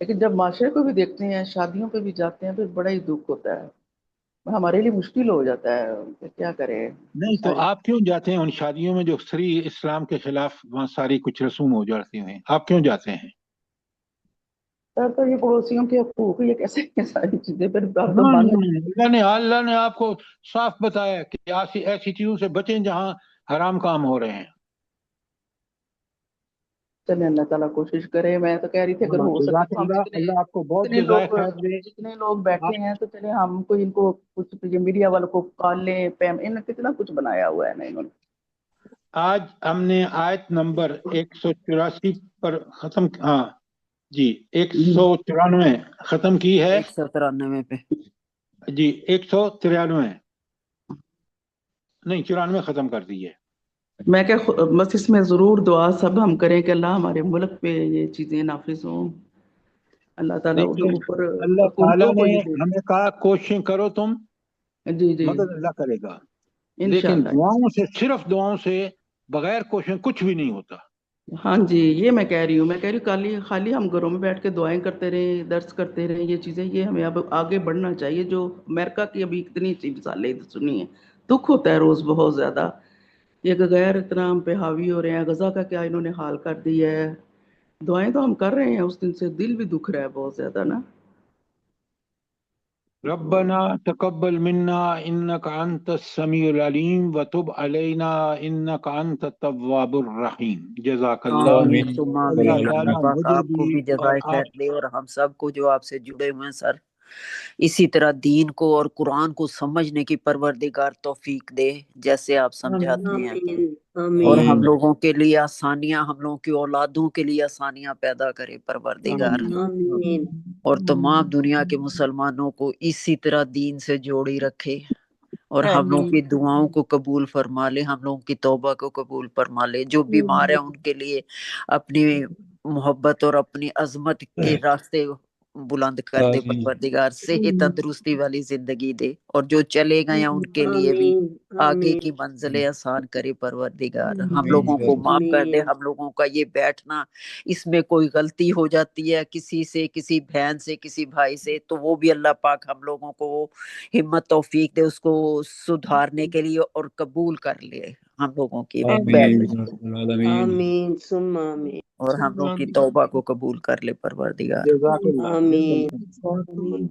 لیکن جب معاشرے کو بھی دیکھتے ہیں، شادیوں پہ بھی جاتے ہیں، پھر بڑا ہی دکھ ہوتا ہے. ہمارے لیے مشکل ہو جاتا ہے کہ کیا کریں. نہیں تو آپ کیوں جاتے ہیں ان شادیوں میں جو سری اسلام کے خلاف وہاں ساری کچھ رسوم ہو جاتی ہیں؟ آپ کیوں جاتے ہیں؟ سر تو یہ پڑوسیوں کے حقوق، یہ کیسے ساری چیزیں پھر آپ تو مان اللہ نے آپ کو صاف بتایا کہ ایسی چیزوں سے بچیں جہاں حرام کام ہو رہے ہیں. چلے اللہ تعالیٰ کوشش کرے. میں تو کہہ رہی تھی اگر ہو سکے تو ہم اللہ آپ کو بہت جزائے خیر دے. جتنے لوگ بیٹھے ہیں تو چلے ہم کو ان کو کچھ میڈیا والوں کو کال لیں. ان نے کتنا کچھ بنایا ہوا ہے نا انہوں نے. آج ہم نے آیت نمبر 184 پر ختم، ہاں جی 194 ختم کی ہے. 193 پہ جی 193 نہیں 94 ختم کر دی ہے. میں کہ بس اس میں ضرور دعا سب ہم کریں کہ اللہ ہمارے ملک پہ یہ چیزیں نافذ ہوں. اللہ تعالیٰ اس اوپر اللہ تعالیٰ حکومتوں کو نے یہ دے. ہمیں کہا کوششیں کرو تم، جی مدد اللہ کرے گا. لیکن انشاءاللہ. دعاؤں سے، صرف دعاؤں سے بغیر کوششیں کچھ بھی نہیں ہوتا. ہاں جی یہ میں کہہ رہی ہوں خالی ہم گھروں میں بیٹھ کے دعائیں کرتے رہیں، درس کرتے رہیں، یہ چیزیں یہ ہمیں اب آگے بڑھنا چاہیے. جو امریکہ کی ابھی اتنی سی مثالیں سنی ہیں، دکھ ہوتا ہے روز بہت زیادہ. یہ غیر اتنا ہم پہ حاوی ہو رہے ہیں. غزہ کا کیا انہوں نے حال کر دیا ہے. دعائیں تو ہم کر رہے ہیں، اس دن سے دل بھی دکھ رہا ہے بہت زیادہ نا. ربنا تقبل منا انك انت السميع العليم وتب علينا انك انت التواب الرحيم. جزاک اللہ. آمین ثم آمین. اللہ تعالیٰ اللہ پاک مجھے آپ کو بھی اور جزائے خیر آپ دے اور ہم سب کو جو آپ سے جڑے ہوئے ہیں سر اسی طرح دین کو اور قرآن کو سمجھنے کی پروردگار توفیق دے جیسے آپ سمجھاتے ہیں. اور ہم لوگوں کے لیے آسانیاں، ہم لوگوں کی اولادوں کے لیے آسانیاں پیدا کرے پروردگار. اور تمام دنیا کے مسلمانوں کو اسی طرح دین سے جوڑی رکھے اور ہم لوگوں آمین کی دعاؤں کو قبول فرما لے، ہم لوگوں کی توبہ کو قبول فرما لے، جو بیمار ہیں ان کے لیے اپنی محبت اور اپنی عظمت کے راستے بلند کر دے پروردگار، صحت تندرستی والی زندگی دے، اور جو چلے گئے ہیں ان کے لیے بھی آمین آگے آمین کی منزلیں آسان کرے پروردگار، ہم لوگوں کو معاف کر دے، آمین ہم لوگوں کا یہ بیٹھنا اس میں کوئی غلطی ہو جاتی ہے کسی سے، کسی بہن سے، کسی بھائی سے، تو وہ بھی اللہ پاک ہم لوگوں کو ہمت توفیق دے اس کو سدھارنے کے لیے، اور قبول کر لے ہم لوگوں کی بیٹھ، آمین ثم آمین اور ہم لوگ کی توبہ کو قبول کر لے پروردگار۔ آمین آمین